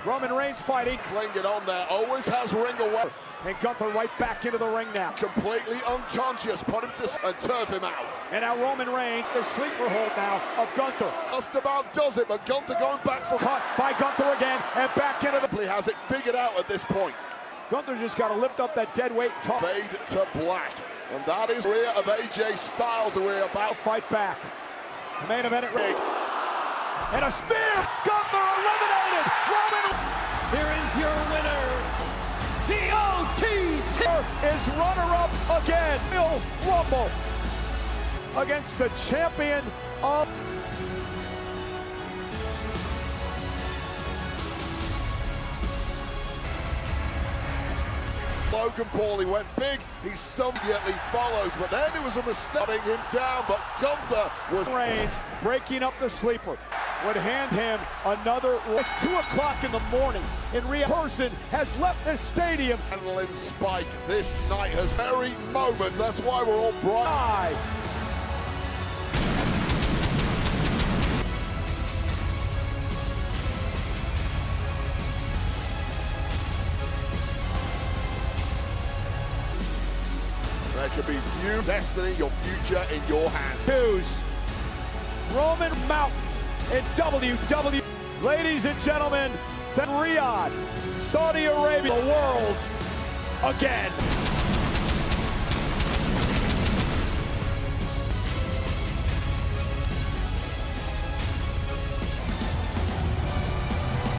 [SPEAKER 1] Roman Reigns fighting.
[SPEAKER 3] Clinging on there, always has ring away.
[SPEAKER 1] And Gunther right back into the ring now.
[SPEAKER 3] Completely unconscious, put him to and turf him out.
[SPEAKER 1] And now Roman Reigns, the sleeper hold now of Gunther.
[SPEAKER 3] Just about does it, but Gunther going back for.
[SPEAKER 1] Caught by Gunther again, and back into the.
[SPEAKER 3] He has it figured out at this point.
[SPEAKER 1] Gunther just got to lift up that dead weight and talk.
[SPEAKER 3] Fade to black. And that is the rear of AJ Styles, who we're about
[SPEAKER 1] to fight back. The main event at
[SPEAKER 3] big.
[SPEAKER 1] and a spear. Gunther eliminated. Roman.
[SPEAKER 5] Here is your winner, the OTC.
[SPEAKER 1] Is runner-up again. Royal Rumble against the champion of.
[SPEAKER 3] Logan Paul, he went big, he immediately follows, but then it was a mistake him down, but Gunther was...
[SPEAKER 1] Reigns breaking up the sleeper, would hand him another... It's 2 o'clock in the morning, and Rhea Person has left the stadium.
[SPEAKER 3] Handling Spike, this night has very moments, that's why we're all bright. There could be few destiny, your future in your hands.
[SPEAKER 1] Choose Roman Mountain in WWE. Ladies and gentlemen, Riyadh, Saudi Arabia, the world again.